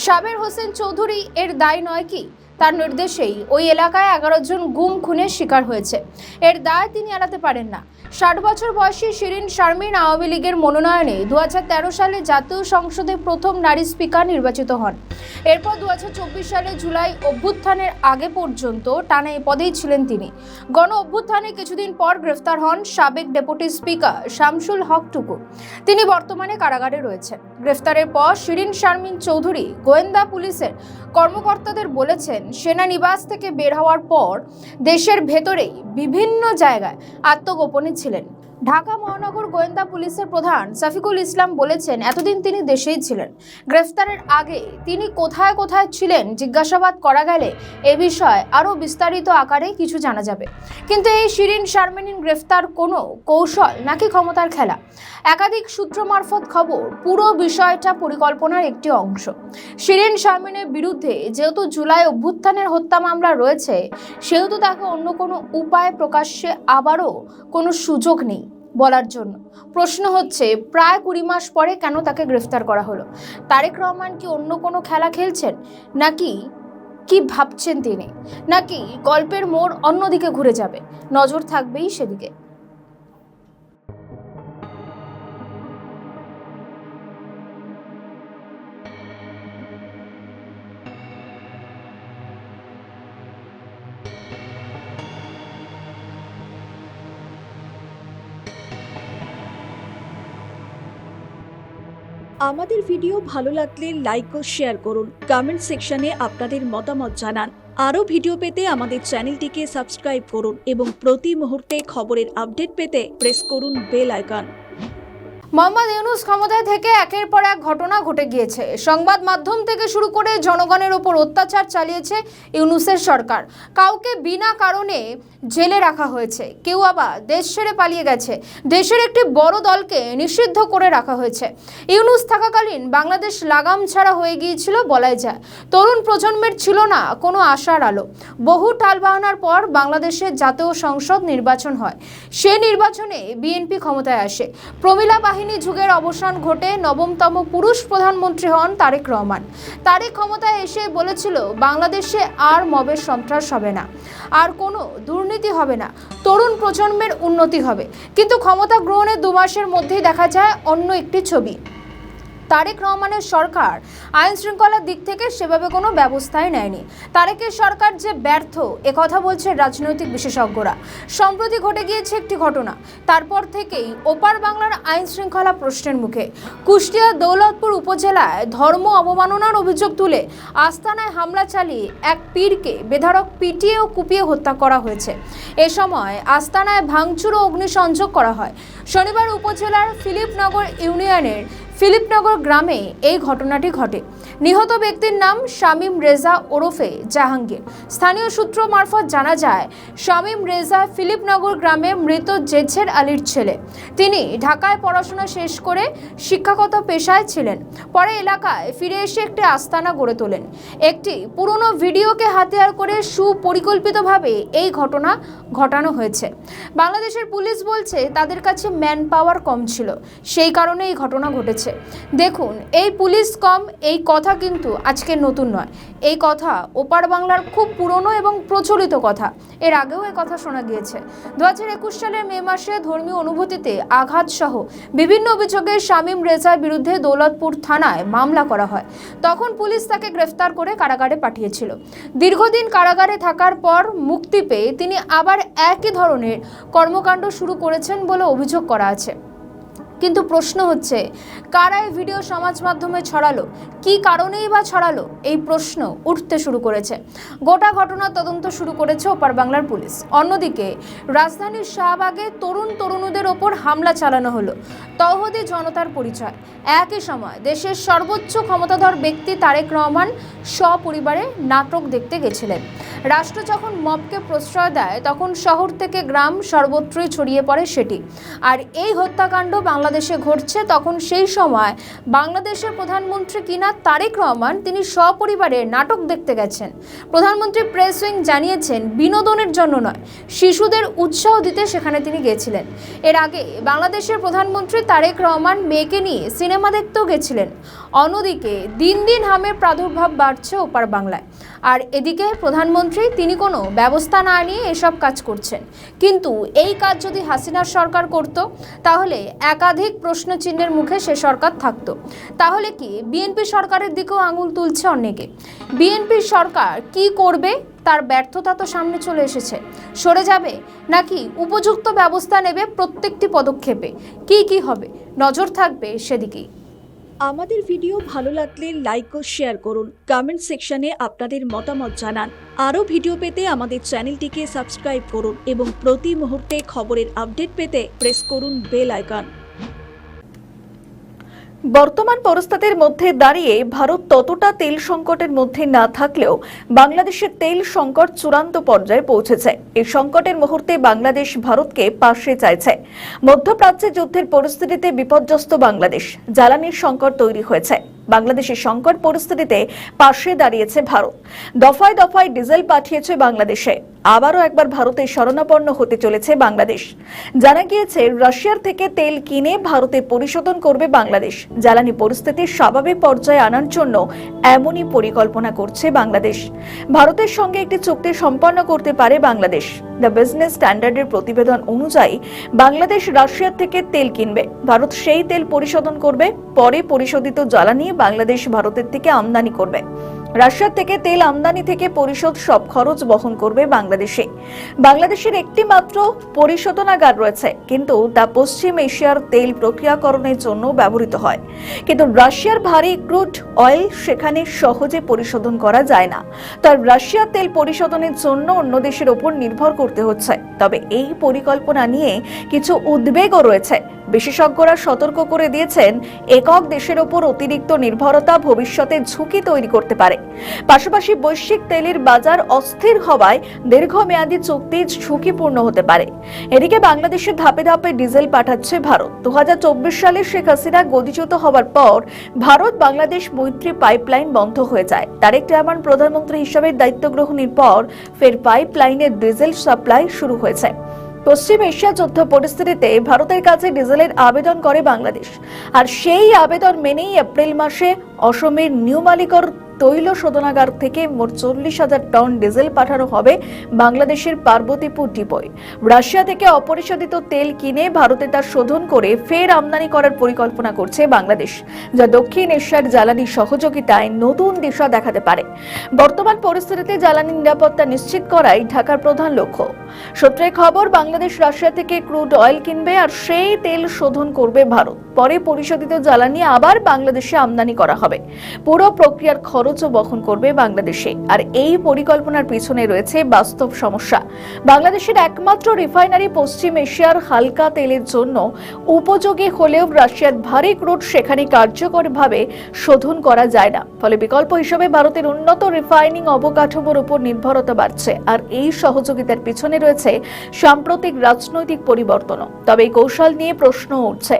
Speaker 2: সাবের হোসেন চৌধুরী এর দায় নয় কি? তার নির্দেশেই ওই এলাকায় 11 জন গুম খুনের শিকার হয়েছে। এর দায় তিনি এড়াতে পারেন না। 60 বছর বয়সী শিরীন শারমিন আওয়ামী লীগের মনোনয়নে 2013 সালে জাতীয় সংসদে প্রথম নারী স্পিকার নির্বাচিত হন। এরপর 2024 সালে জুলাই অভ্যুত্থানের আগে পর্যন্ত টানা এ পদেই ছিলেন তিনি। গণ অভ্যুত্থানে কিছুদিন পর গ্রেফতার হন সাবেক ডেপুটি স্পিকার শামসুল হক টুকু। তিনি বর্তমানে কারাগারে রয়েছেন। গ্রেফতারের পর শিরীন শারমিন চৌধুরী গোয়েন্দা পুলিশের কর্মকর্তাদের বলেছেন, সেনানিবাস থেকে বের হওয়ার পর দেশের ভেতরেই বিভিন্ন জায়গায় আত্মগোপনে ছিলেন। ঢাকা মহানগর গোয়েন্দা পুলিশের প্রধান সাফিকুল ইসলাম বলেছেন, এতদিন তিনি দেশেই ছিলেন। গ্রেফতারের আগে তিনি কোথায় কোথায় ছিলেন জিজ্ঞাসাবাদ করা গেলে এ বিষয়ে আরও বিস্তারিত আকারে কিছু জানা যাবে। কিন্তু এই শিরীন শারমিনের গ্রেফতার কোনো কৌশল নাকি ক্ষমতার খেলা? একাধিক সূত্র মারফত খবর, পুরো বিষয়টা পরিকল্পনার একটি অংশ। শিরীন শারমিনের বিরুদ্ধে যেহেতু জুলাই অভ্যুত্থানের হত্যা মামলা রয়েছে, সেহেতু তাকে অন্য কোনো উপায় প্রকাশ্যে আবারও কোনো সুযোগ নেই বলার জন্য। প্রশ্ন হচ্ছে, প্রায় 20 মাস পরে কেন তাকে গ্রেফতার করা হলো? তারেক রহমান কি অন্য কোনো খেলা খেলছেন, নাকি কি ভাবছেন তিনি, নাকি গল্পের মোড় অন্যদিকে ঘুরে যাবে? নজর থাকবেই সেদিকে।
Speaker 1: আমাদের ভিডিও ভালো লাগলে লাইক ও শেয়ার করুন। কমেন্ট সেকশনে আপনাদের মতামত জানান। আরও ভিডিও পেতে আমাদের চ্যানেলটিকে সাবস্ক্রাইব করুন এবং প্রতি মুহূর্তে খবরের আপডেট পেতে প্রেস করুন বেল আইকন।
Speaker 2: মোহাম্মদ ইউনূস ক্ষমতায় থেকে একের পর এক ঘটনা ঘটে গিয়েছে। সংবাদ মাধ্যম থেকে শুরু করে জনগণের উপর অত্যাচার চালিয়েছে ইউনূসের সরকার। কাউকে বিনা কারণে জেলে রাখা হয়েছে, কেউ আবার দেশ ছেড়ে পালিয়ে গেছে। দেশের একটি বড় দলকে নিষিদ্ধ করে রাখা হয়েছে। ইউনূস থাকাকালীন বাংলাদেশ লাগাম ছাড়া হয়ে গিয়েছিল বলাই যায়। তরুণ প্রজন্মের ছিল না কোনো আশার আলো। বহু টালবাহানার পর বাংলাদেশের জাতীয় সংসদ নির্বাচন হয়। সে নির্বাচনে বিএনপি ক্ষমতায় আসে। প্রমিলা বাহিনী যুগের অবসান ঘটে। নবমতম পুরুষ প্রধানমন্ত্রী হন তারেক রহমান। তারেক ক্ষমতায় এসে বলেছিল বাংলাদেশে আর মবের সন্ত্রাস হবে না, আর কোনো দুর্নীতি হবে না, তরুণ প্রজন্মের উন্নতি হবে। কিন্তু ক্ষমতা গ্রহণের 2 মাসের মধ্যেই দেখা যায় অন্য একটি ছবি। তারেক রহমানের সরকার আইন শৃঙ্খলার দিক থেকে সেভাবে কোনো ব্যবস্থাই নেয়নি। তারেকের সরকার যে ব্যর্থ একথা বলছে রাজনৈতিক বিশেষজ্ঞরা। সম্প্রতি ঘটে গিয়েছে একটি ঘটনা, তারপর থেকেই ওপার বাংলার আইন শৃঙ্খলা প্রশ্নের মুখে। কুষ্টিয়া দৌলতপুর উপজেলায় ধর্ম অবমাননার অভিযোগ তুলে আস্তানায় হামলা চালিয়ে এক পীরকে বেধড়ক পিটিয়ে ও কুপিয়ে হত্যা করা হয়েছে। এ সময় আস্তানায় ভাঙচুর ও অগ্নিসংযোগ করা হয়। শনিবার উপজেলার ফিলিপনগর ইউনিয়নের ফিলিপনগর গ্রামে এই ঘটনাটি ঘটে। নিহত ব্যক্তির নাম শামীম রেজা ওরফে জাহাঙ্গীর। স্থানীয় সূত্র মারফত জানা যায়, শামীম রেজা ফিলিপনগর গ্রামে মৃত জেছের আলীর ছেলে। তিনি ঢাকায় পড়াশোনা শেষ করে শিক্ষাগত পেশায় ছিলেন। পরে এলাকায় ফিরে এসে একটি আস্তানা গড়ে তোলেন। একটি পুরনো ভিডিওকে হাতিয়ার করে সুপরিকল্পিতভাবে এই ঘটনা ঘটানো হয়েছে। বাংলাদেশের পুলিশ বলছে তাদের কাছে ম্যান পাওয়ার কম ছিল, সেই কারণে এই ঘটনা ঘটেছে। দেখুন, এই পুলিশ কম এই কথা কিন্তু আজকে নতুন নয়। এই কথা ওপার বাংলার খুব পুরনো এবং প্রচলিত কথা। এর আগেও এই কথা শোনা গিয়েছে। 2021 সালের মে মাসে ধর্মীয় অনুভূতিতে আঘাত সহ বিভিন্ন অভিযোগে শামীম রেজার বিরুদ্ধে দৌলতপুর থানায় মামলা করা হয়। তখন পুলিশ তাকে গ্রেফতার করে কারাগারে পাঠিয়েছিল। দীর্ঘদিন কারাগারে থাকার পর মুক্তি পেয়ে তিনি আবার একই ধরনের কর্মকাণ্ড শুরু করেছেন বলে অভিযোগ করা আছে। কিন্তু প্রশ্ন হচ্ছে, কারা এই ভিডিও সমাজ মাধ্যমে ছড়ালো, কি কারণেই বা ছড়ালো, এই প্রশ্ন উঠতে শুরু করেছে। গোটা ঘটনার তদন্ত শুরু করেছে ওপার বাংলার পুলিশ। অন্যদিকে রাজধানীর শাহবাগে তরুণীদের ওপর হামলা চালানো হলো। তৌহিদি জনতার পরিচয়। একই সময় দেশের সর্বোচ্চ ক্ষমতাধর ব্যক্তি তারেক রহমান সপরিবারে নাটক দেখতে গেছিলেন। রাষ্ট্র যখন মবকে প্রশ্রয় দেয় তখন শহর থেকে গ্রাম সর্বত্রই ছড়িয়ে পড়ে সেটি। আর এই হত্যাকাণ্ড বাংলাদেশে ঘটছে তখন সেই সময় বাংলাদেশের প্রধানমন্ত্রী কিনা তারেক রহমান তিনি সপরিবারে নাটক দেখতে গেছেন। প্রধানমন্ত্রী প্রেস উইং জানিয়েছেন বিনোদনের জন্য নয়, শিশুদের উৎসাহ দিতে সেখানে তিনি গিয়েছিলেন। এর আগে বাংলাদেশের প্রধানমন্ত্রী তারেক রহমান মেয়েকে নিয়ে সিনেমা দেখতেও গেছিলেন। অন্যদিকে দিন দিন হামের প্রাদুর্ভাব বাড়ছে ওপার বাংলায়। আর এদিকে প্রধানমন্ত্রী তিনি কোনো ব্যবস্থা না নিয়ে এসব কাজ করছেন। কিন্তু এই কাজ যদি হাসিনার সরকার করত তাহলে একাধিক প্রশ্নচিহ্নের মুখে সে সরকার থাকতো। তাহলে কি বিএনপি সরকারের দিকেও আঙুল তুলছে অনেকে? বিএনপি সরকার কি করবে তার ব্যর্থতা তো সামনে চলে এসেছে। সরে যাবে নাকি উপযুক্ত ব্যবস্থা নেবে প্রত্যেকটি পদক্ষেপে? কি হবে নজর থাকবে সেদিকেই।
Speaker 1: আমাদের ভিডিও ভালো লাগলে লাইক ও শেয়ার করুন। কমেন্ট সেকশনে আপনাদের মতামত জানান। আরও ভিডিও পেতে আমাদের চ্যানেলটিকে সাবস্ক্রাইব করুন এবং প্রতি মুহূর্তে খবরের আপডেট পেতে প্রেস করুন বেল আইকন। বর্তমান পরিস্থিতির মধ্যে দাঁড়িয়ে ভারত ততটা তেল সংকটের মধ্যে না থাকলেও বাংলাদেশের তেল সংকট চূড়ান্ত পর্যায়ে পৌঁছেছে। এই সংকটের মুহূর্তে বাংলাদেশ ভারতকে পাশে চাইছে। মধ্যপ্রাচ্যে যুদ্ধের পরিস্থিতিতে বিপর্যস্ত বাংলাদেশ, জ্বালানির সংকট তৈরি হয়েছে। বাংলাদেশের সংকট পরিস্থিতিতে পাশে দাঁড়িয়েছে ভারত। দফায় দফায় ডিজেল পাঠিয়েছে বাংলাদেশে। আবারও একবার ভারতের শরণাপন্ন হতে চলেছে বাংলাদেশ। জানা গিয়েছে রাশিয়ার থেকে তেল কিনে ভারতে পরিশোধন করবে বাংলাদেশ। জ্বালানি পরিস্থিতি স্বাভাবিক পর্যায়ে আনার জন্য এমনই পরিকল্পনা করছে বাংলাদেশ। ভারতের সঙ্গে একটি চুক্তি সম্পন্ন করতে পারে বাংলাদেশ। দ্য বিজনেস স্ট্যান্ডার্ডের প্রতিবেদন অনুযায়ী বাংলাদেশ রাশিয়ার থেকে তেল কিনবে, ভারত সেই তেল পরিশোধন করবে, পরে পরিশোধিত জ্বালানি বাংলাদেশ ভারতের থেকে আমদানি করবে। রাশিয়া থেকে তেল আমদানি থেকে পরিশোধ সব খরচ বহন করবে বাংলাদেশে। বাংলাদেশের একটি মাত্র পরিশোধনাগার রয়েছে, কিন্তু তা পশ্চিম এশিয়ার তেল প্রক্রিয়াকরণের জন্য ব্যবহৃত হয়। কিন্তু রাশিয়ার ভারী ক্রুড অয়েল সেখানে সহজে পরিশোধন করা যায় না, তাই রাশিয়ার তেল পরিশোধনের জন্য অন্য দেশের উপর নির্ভর করতে হচ্ছে। তবে এই পরিকল্পনা নিয়ে কিছু উদ্বেগও রয়েছে। বিশেষজ্ঞরা সতর্ক করে দিয়েছেন, একক দেশের উপর অতিরিক্ত নির্ভরতা ভবিষ্যতে ঝুঁকি তৈরি করতে পারে। পাশাপাশি বৈশ্বিক তেলের বাজার অস্থির হওয়ায় দীর্ঘমেয়াদী চুক্তি ঝুঁকিপূর্ণ হতে পারে। এদিকে বাংলাদেশে ধাপে ধাপে ডিজেল পাঠাচ্ছে ভারত। 2024 সালে শেখ হাসিনা গদিচ্যুত হওয়ার পর ভারত বাংলাদেশ মৈত্রী পাইপলাইন বন্ধ হয়ে যায়। তারেক রহমান প্রধানমন্ত্রী হিসেবে দায়িত্ব গ্রহণের পর ফের পাইপলাইনের ডিজেল সাপ্লাই শুরু হয়েছে। পশ্চিম এশিয়া যুদ্ধ পরিস্থিতিতে ভারতের কাছে ডিজেলের আবেদন করে বাংলাদেশ, আর সেই আবেদন মেনেই এপ্রিল মাসে অসমের নিউমালিগড় তৈল শোধনাগার থেকে মোট 40,000 টন ডিজেল পাঠানো হবে বাংলাদেশের পার্বতীপুর ডিপোয়। রাশিয়া থেকে অপরিশোধিত তেল কিনে ভারতে তা শোধন করে ফের আমদানি করার পরিকল্পনা করছে বাংলাদেশ, যা দক্ষিণ এশিয়ার জ্বালানি সহযোগিতায় নতুন দিশা দেখাতে পারে। বর্তমান পরিস্থিতিতে জ্বালানি নিরাপত্তা নিশ্চিত করাই ঢাকার প্রধান লক্ষ্য। সূত্রে খবর, বাংলাদেশ রাশিয়া থেকে ক্রুড অয়েল কিনবে আর সেই তেল শোধন করবে ভারত। পরে পরিশোধিত জ্বালানি আবার বাংলাদেশে আমদানি করা হবে। পুরো প্রক্রিয়ার খরচও বহন করবে বাংলাদেশে। আর এই পরিকল্পনার পিছনে রয়েছে বাস্তব সমস্যা। বাংলাদেশের একমাত্র রিফাইনারি পশ্চিম এশিয়ার হালকা তেলের জন্য উপযোগী হলেও রাশিয়ার ভারী ক্রুড সেখানে কার্যকরভাবে শোধন করা যায় না। ফলে বিকল্প হিসেবে ভারতের উন্নত রিফাইনিং অবকাঠামোর উপর নির্ভরতা বাড়ছে। আর এই সহযোগিতার পিছনে রয়েছে সাম্প্রতিক রাজনৈতিক পরিবর্তনও। তবে এই কৌশল নিয়ে প্রশ্ন উঠছে।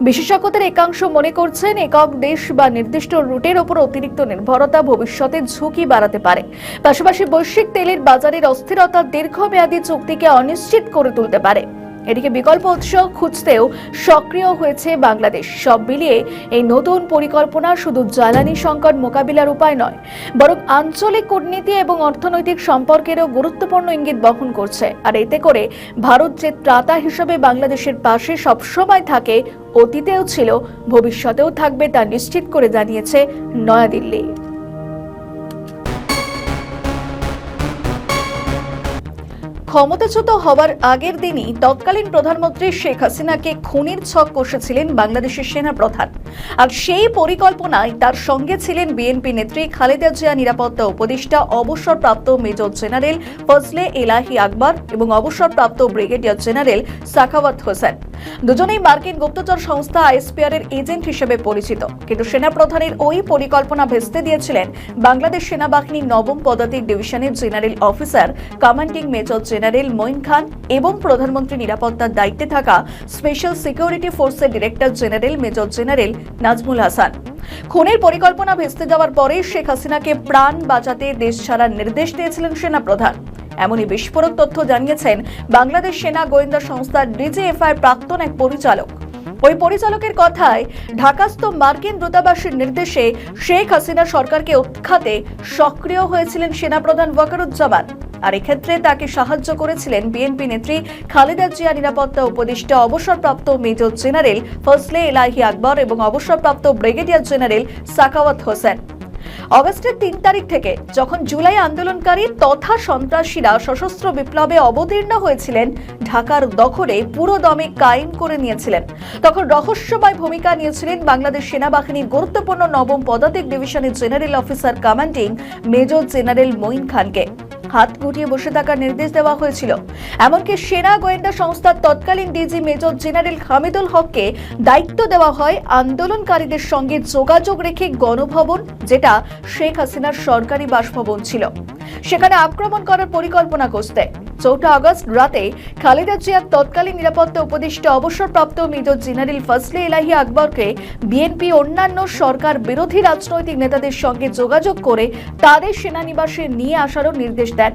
Speaker 1: বিশেষজ্ঞদের একাংশ মনে করছেন, একক দেশ বা নির্দিষ্ট রুটের উপর অতিরিক্ত নির্ভরতা ভবিষ্যতে ঝুঁকি বাড়াতে পারে। পাশাপাশি বৈশ্বিক তেলের বাজারের অস্থিরতা দীর্ঘমেয়াদী চুক্তিকে অনিশ্চিত করে তুলতে পারে। এদিকে বিকল্প উৎস খুঁজতেও সক্রিয় হয়েছে বাংলাদেশ। সব মিলিয়ে এই নতুন পরিকল্পনা শুধু জ্বালানি সংকট মোকাবিলার উপায় নয়, বরং আঞ্চলিক কূটনীতি এবং অর্থনৈতিক সম্পর্কেরও গুরুত্বপূর্ণ ইঙ্গিত বহন করছে। আর এতে করে ভারত যে ত্রাতা হিসেবে বাংলাদেশের পাশে সবসময় থাকে, অতীতেও ছিল, ভবিষ্যতেও থাকবে, তা নিশ্চিত করে জানিয়েছে নয়াদিল্লি। ক্ষমতাচ্যুত হওয়ার আগের দিনই তৎকালীন প্রধানমন্ত্রী শেখ হাসিনাকে খুনের ছক কষেছিলেন বাংলাদেশের সেনা প্রধান। আর সেই পরিকল্পনায় তার সঙ্গে ছিলেন বিএনপি নেত্রী খালেদা জিয়া, নিরাপত্তা উপদেষ্টা অবসরপ্রাপ্ত মেজর জেনারেল ফজলে এলাহি আকবর এবং অবসরপ্রাপ্ত ব্রিগেডিয়ার জেনারেল সাখাওয়াত হোসেন। দুজনেই মার্কিন গুপ্তচর সংস্থা আইএসপিআর এর এজেন্ট হিসেবে পরিচিত। কিন্তু সেনাপ্রধানের ওই পরিকল্পনা ভেস্তে দিয়েছিলেন বাংলাদেশ সেনাবাহিনীর 9ম পদাতিক ডিভিশনের general officer commanding major general Moin Khan এবং প্রধানমন্ত্রী নিরাপত্তার দায়িত্বে থাকা স্পেশাল সিকিউরিটি ফোর্সের director general major general Nazmul Hasan. খুনের পরিকল্পনা ভেস্তে যাওয়ার পরে শেখ হাসিনাকে প্রাণ বাঁচাতে দেশ ছাড়ার নির্দেশ দিয়েছিলেন সেনাপ্রধান। এমনই বিস্ফোরক তথ্য জানিয়েছেন বাংলাদেশ সেনা গোয়েন্দা সংস্থা ডিজিএফআই এর প্রাক্তন এক পরিচালক। ওই পরিচালকের কথায়, ঢাকাস্থ মার্কিন দূতাবাসের নির্দেশে শেখ হাসিনা সরকারকে উৎখাতে সক্রিয় হয়েছিলেন সেনাপ্রধান ওয়াকারুজ্জামান। আর এক্ষেত্রে তাকে সাহায্য করেছিলেন বিএনপি নেত্রী খালেদা জিয়া, নিরাপত্তা উপদেষ্টা অবসরপ্রাপ্ত মেজর জেনারেল ফজলে এলাহি আকবর এবং অবসরপ্রাপ্ত ব্রিগেডিয়ার জেনারেল সাখাওয়াত হোসেন। অগস্টের 3 তারিখ থেকে যখন জুলাই আন্দোলনকারী তথা সন্ত্রাসীরা সশস্ত্র বিপ্লবে অবতীর্ণ হয়েছিলেন, ঢাকার দখলে পুরো দমে কায়েম করে নিয়েছিলেন, তখন রহস্যময় ভূমিকা নিয়েছিলেন বাংলাদেশ সেনাবাহিনীর গুরুত্বপূর্ণ 9ম পদাতিক ডিভিশনের general officer commanding major general Moin খানকে হাত গুটিয়ে বসে থাকার নির্দেশ দেওয়া হয়েছিল। এমনকি সেনা গোয়েন্দা সংস্থার তৎকালীন ডিজি মেজর জেনারেল হামিদুল হককে দায়িত্ব দেওয়া হয় আন্দোলনকারীদের সঙ্গে যোগাযোগ রেখে গণভবন, যেটা শেখ হাসিনার সরকারি বাসভবন ছিল, সেখানে আক্রমণ করার পরিকল্পনা করতে। 4 আগস্ট রাতে খালেদা জিয়ার তৎকালীন নিরাপত্তা উপদেষ্টা অবসরপ্রাপ্ত মেজর জেনারেল ফজলে এলাহি আকবরকে বিএনপি অন্যান্য সরকার বিরোধী রাজনৈতিক নেতাদের সঙ্গে যোগাযোগ করে তাদের সেনানিবাসে নিয়ে আসারও নির্দেশ দেন।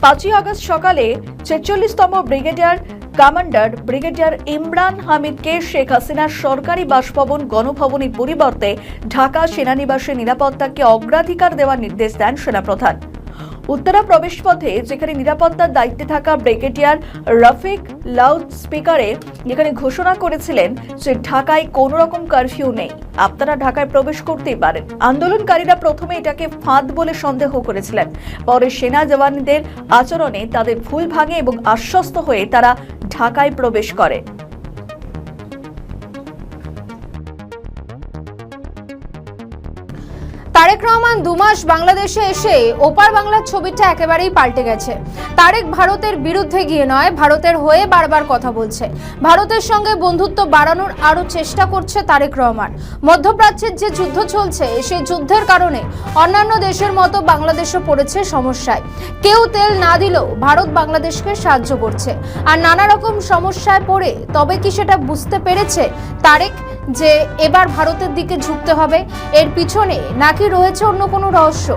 Speaker 1: 5 আগস্ট সকালে 46তম ব্রিগেডিয়ার কমান্ডার ব্রিগেডিয়ার ইমরান হামিদকে শেখ হাসিনার সরকারি বাসভবন গণভবনের পরিবর্তে ঢাকা সেনানিবাসে নিরাপত্তাকে অগ্রাধিকার দেওয়ার নির্দেশ দেন সেনাপ্রধান। উত্তরা প্রবেশপথে যেখানে নিরাপত্তার দায়িত্বে থাকা ব্রিগেডিয়ার রফিক লাউড স্পিকারে যেখানে ঘোষণা করেছিলেন যে ঢাকায় কোনো রকম কারফিউ নেই, আপনারা ঢাকায় প্রবেশ করতেই পারেন। আন্দোলনকারীরা প্রথমে এটাকে ফাঁদ বলে সন্দেহ করেছিলেন, পরে সেনা জওয়ানদের আচরণে তাদের ভুল ভাঙে এবং আশ্বস্ত হয়ে তারা ঢাকায় প্রবেশ করে।
Speaker 2: তারেক রহমান 2 মাস বাংলাদেশে এসে ওপার বাংলার ছবিটা একেবারেই পাল্টে গেছে। তারেক ভারতের বিরুদ্ধে গিয়ে নয়, ভারতের হয়ে বারবার কথা বলছে। ভারতের সঙ্গে বন্ধুত্ব বাড়ানোর আরো চেষ্টা করছে তারেক রহমান। মধ্যপ্রাচ্যের যে যুদ্ধ চলছে, সেই যুদ্ধের কারণে অন্যান্য দেশের মতো বাংলাদেশও পড়েছে সমস্যায়। কেউ তেল না দিলেও ভারত বাংলাদেশকে সাহায্য করছে, আর নানা রকম সমস্যায় পড়ে তবে কি সেটা বুঝতে পেরেছে তারেক যে এবার ভারতের দিকে ঝুঁকতে হবে? এর পিছনে নাকি রয়েছে অন্য কোনো রহস্য?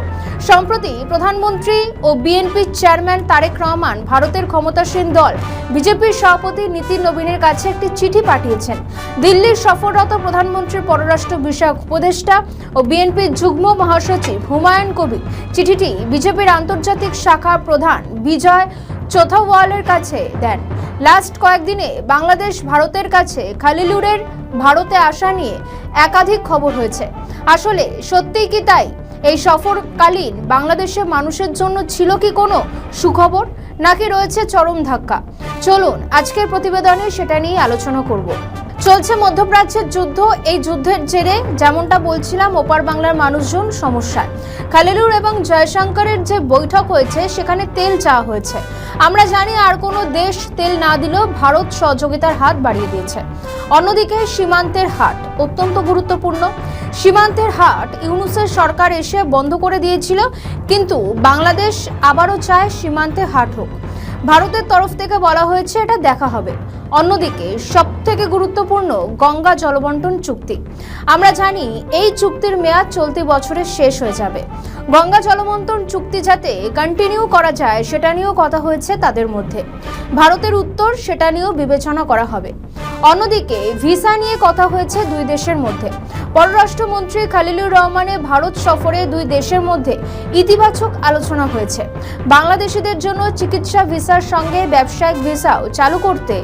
Speaker 2: সম্প্রতি প্রধানমন্ত্রী ও বিএনপির চেয়ারম্যান তারেক রহমান ভারতের ক্ষমতাসীন দল বিজেপির সভাপতি নীতিন নবীনের কাছে একটি চিঠি পাঠিয়েছেন। দিল্লির সফররত প্রধানমন্ত্রীর পররাষ্ট্র বিষয়ক উপদেষ্টা ও বিএনপির যুগ্ম মহাসচিব হুমায়ুন কবির চিঠিটি বিজেপির আন্তর্জাতিক শাখার প্রধান বিজয় চোথাওয়ালের কাছে দেন। লাস্ট কয়েকদিনে বাংলাদেশ ভারতের কাছে খালিলুরের ভারতে আসা নিয়ে একাধিক খবর হয়েছে। আসলে সত্যিই কি তাই? এই সফরকালীন বাংলাদেশের মানুষের জন্য ছিল কি কোনো সুখবর, নাকি রয়েছে চরম ধাক্কা? চলুন আজকের প্রতিবেদনে সেটা নিয়ে আলোচনা করব। চলছে মধ্যপ্রাচ্যের যুদ্ধ। এই যুদ্ধের জেরে যেমনটা বলছিলাম, ওপার বাংলার মানুষজন সমস্যায়। খালিলুর এবং জয়শঙ্করের যে বৈঠক হয়েছে সেখানে তেল চাওয়া হয়েছে। আমরা জানি আর কোনো দেশ তেল না দিলেও ভারত সহযোগিতার হাত বাড়িয়ে দিয়েছে। অন্যদিকে সীমান্তের হাট অত্যন্ত গুরুত্বপূর্ণ। সীমান্তের হাট ইউনূসের সরকার এসে বন্ধ করে দিয়েছিল, কিন্তু বাংলাদেশ আবারও চায় সীমান্তে হাট হোক। ভারতের তরফ থেকে বলা হয়েছে এটা দেখা হবে। অন্যদিকে সবথেকে গুরুত্বপূর্ণ গঙ্গা জলবন্টন চুক্তি। আমরা জানি এই চুক্তির মেয়াদ চলতি বছরের শেষ হয়ে যাবে। গঙ্গা জলবন্টন চুক্তি যাতে কন্টিনিউ করা যায় সেটা নিয়েও কথা হয়েছে তাদের মধ্যে। ভারতের উত্তর সেটা নিয়েও বিবেচনা করা হবে। অন্যদিকে ভিসা নিয়ে কথা হয়েছে দুই দেশের মধ্যে। পররাষ্ট্রমন্ত্রী খালিলুর রহমানের ভারত সফরে দুই দেশের মধ্যে ইতিবাচক আলোচনা হয়েছে। বাংলাদেশিদের জন্য চিকিৎসা ভিসার সঙ্গে ব্যবসায়িক ভিসাও চালু করতে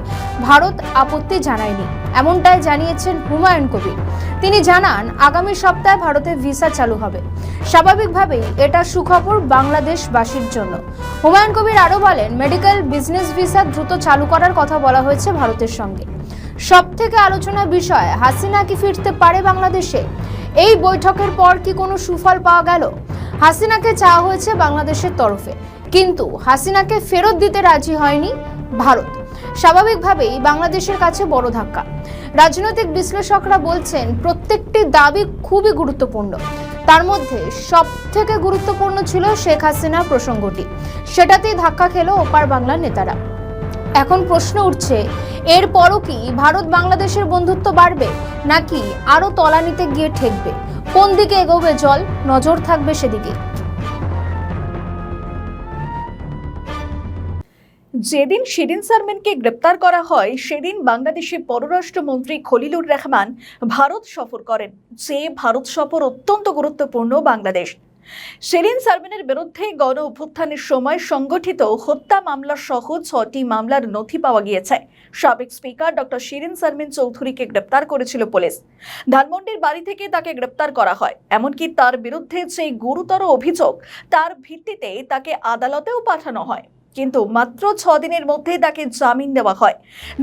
Speaker 2: ভারত আপত্তি জানায়নি, এমনটাই জানিয়েছেন হুমায়ুন কবির। তিনি জানান আগামী সপ্তাহে ভারতে ভিসা চালু হবে। স্বাভাবিকভাবেই এটা সুখবর বাংলাদেশবাসীর জন্য। হুমায়ুন কবির আরও বলেন, মেডিকেল বিজনেস ভিসা দ্রুত চালু করার কথা বলা হয়েছে ভারতের সঙ্গে। সবথেকে আলোচনার বিষয়, হাসিনা কি ফিরতে পারে বাংলাদেশে? এই বৈঠকের পর কি কোনো সুফল পাওয়া গেল? হাসিনাকে চাওয়া হয়েছে বাংলাদেশের তরফে, কিন্তু হাসিনাকে ফেরত দিতে রাজি হয়নি ভারত। স্বাভাবিকভাবেই বাংলাদেশের কাছে বড় ধাক্কা। রাজনৈতিক বিশ্লেষকরা বলছেন প্রত্যেকটি দাবি খুবই গুরুত্বপূর্ণ। তার মধ্যে সবথেকে গুরুত্বপূর্ণ ছিল শেখ হাসিনা প্রসঙ্গটি। সেটাতেই ধাক্কা খেল ওপার বাংলার নেতারা। এখন প্রশ্ন উঠছে, এরপরও কি ভারত বাংলাদেশের বন্ধুত্ব বাড়বে, নাকি আরো তলানিতে গিয়ে ঠেকবে? কোন দিকে এগোবে জল? নজর থাকবে সেদিকে।
Speaker 1: যেদিন শিরিন শারমিনকে গ্রেপ্তার করা হয় সেদিন বাংলাদেশের পররাষ্ট্রমন্ত্রী খলিলুর রহমান ভারত সফর করেন। যে ভারত সফর অত্যন্ত গুরুত্বপূর্ণ বাংলাদেশ। শিরিন শারমিনের বিরুদ্ধে গণ অভ্যুত্থানের সময় সংগঠিত হত্যা মামলা সহ 6টি মামলার নথি পাওয়া গিয়েছে। সাবেক স্পিকার ডক্টর শিরিন শারমিন চৌধুরীকে গ্রেপ্তার করেছিল পুলিশ। ধানমন্ডির বাড়ি থেকে তাকে গ্রেপ্তার করা হয়। এমনকি তার বিরুদ্ধে যে গুরুতর অভিযোগ, তার ভিত্তিতে তাকে আদালতেও পাঠানো হয়। কিন্তু মাত্র 6 দিনের মধ্যে তাকে জামিন দেওয়া হয়।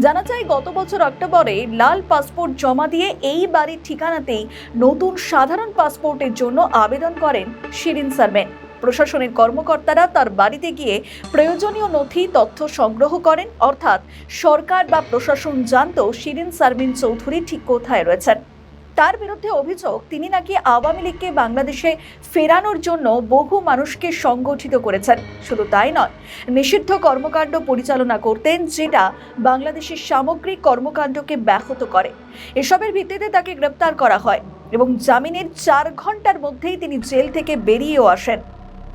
Speaker 1: জানা যায়, গত বছর অক্টোবরে লাল পাসপোর্ট জমা দিয়ে এই বাড়ির ঠিকানাতেই নতুন সাধারণ পাসপোর্টের জন্য আবেদন করেন শিরিন শারমিন। প্রশাসনের কর্মকর্তারা তার বাড়িতে গিয়ে প্রয়োজনীয় নথি তথ্য সংগ্রহ করেন, অর্থাৎ সরকার বা প্রশাসন জানত শিরিন শারমিন চৌধুরী ঠিক কোথায় রয়েছেন। তার বিরুদ্ধে অভিযোগ, তিনি নাকি আওয়ামী লীগকে বাংলাদেশে ফেরানোর জন্য বহু মানুষকে সংগঠিত করেছেন। শুধু তাই নয়, নিষিদ্ধ কর্মকাণ্ড পরিচালনা করতেন, যেটা বাংলাদেশের সামগ্রিক কর্মকাণ্ডকে ব্যাহত করে। এসবের ভিত্তিতে তাকে গ্রেপ্তার করা হয় এবং জামিনের 4 ঘন্টার মধ্যেই তিনি জেল থেকে বেরিয়েও আসেন।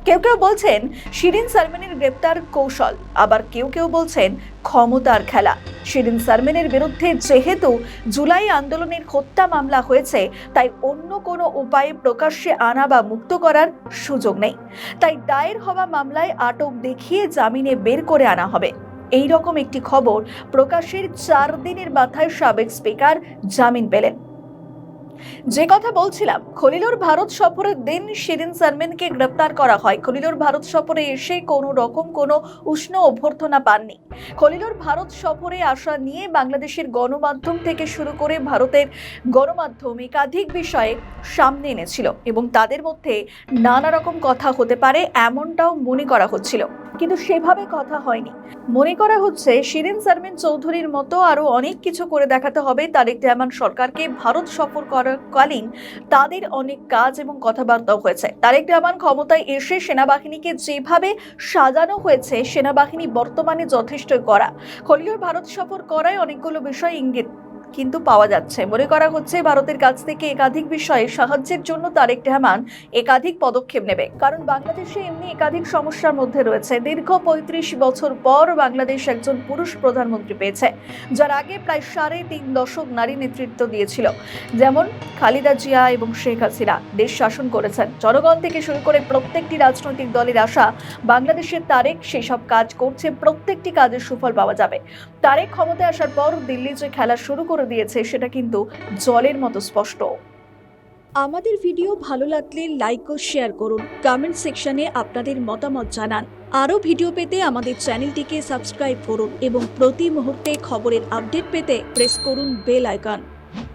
Speaker 1: কেউ কেউ বলছেন শিরিন শারমিনের গ্রেপ্তার কৌশল, আবার কেউ কেউ বলছেন ক্ষমতার খেলা। শিরিন শারমিনের বিরুদ্ধে যেহেতু জুলাই আন্দোলনের হত্যা মামলা হয়েছে, তাই অন্য কোনো উপায়ে প্রকাশ্যে আনা বা মুক্ত করার সুযোগ নেই। তাই দায়ের হওয়া মামলায় আটক দেখিয়ে জামিনে বের করে আনা হবে। এই রকম একটি খবর প্রকাশের 4 দিনের মাথায় সাবেক স্পিকার জামিন পেলেন। যে কথা বলছিলাম, খলিলুর ভারত সফরের দিন শিরিন শারমিনকে গ্রেপ্তার করা হয়। খলিলুর ভারত সফরে এসে কোনো রকম কোনো উষ্ণ অভ্যর্থনা পাননি। খলিলুর ভারত সফরে আসা নিয়ে বাংলাদেশের গণমাধ্যম থেকে শুরু করে ভারতের গণমাধ্যম একাধিক বিষয়ে সামনে এনেছিল এবং তাদের মধ্যে নানা রকম কথা হতে পারে এমনটাও মনে করা হচ্ছিল, কিন্তু সেভাবে কথা হয়নি। মনে করা হচ্ছে শিরিন শারমিন চৌধুরীর মতো আরো অনেক কিছু করে দেখাতে হবে তারেক রহমান সরকারকে। ভারত সফর করাকালীন তাদের অনেক কাজ এবং কথাবার্তাও হয়েছে। তারেক রহমান ক্ষমতায় এসে সেনাবাহিনীকে যেভাবে সাজানো হয়েছে, সেনাবাহিনী বর্তমানে যথেষ্ট করা। খলিলুর ভারত সফর করায় অনেকগুলো বিষয় ইঙ্গিত কিন্তু পাওয়া যাচ্ছে। মনে করা হচ্ছে ভারতের কাছ থেকে একাধিক বিষয়ে সাহায্যের জন্য তারেক রহমান একাধিক পদক্ষেপ নেবে, কারণ বাংলাদেশে এমনি একাধিক সমস্যার মধ্যে রয়েছে। দীর্ঘ 35 বছর পর বাংলাদেশ একজন পুরুষ প্রধানমন্ত্রী পেয়েছে, যার আগে প্রায় 3.5 দশক নারী নেতৃত্ব দিয়েছিল, যেমন খালেদা জিয়া এবং শেখ হাসিনা দেশ শাসন করেছেন। জনগণ থেকে শুরু করে প্রত্যেকটি রাজনৈতিক দলের আশা বাংলাদেশের তারেক সেসব কাজ করছে, প্রত্যেকটি কাজের সুফল পাওয়া যাবে। তারেক ক্ষমতায় আসার পর দিল্লি যে খেলা শুরু করে দিয়েছে সেটা কিন্তু জলের মতো স্পষ্ট।
Speaker 6: আমাদের ভিডিও ভালো লাগলে লাইক ও শেয়ার করুন, কমেন্ট সেকশনে আপনাদের মতামত জানান। আরও ভিডিও পেতে আমাদের চ্যানেলটিকে সাবস্ক্রাইব করুন এবং প্রতি মুহূর্তে খবরের আপডেট পেতে প্রেস করুন বেল আইকন।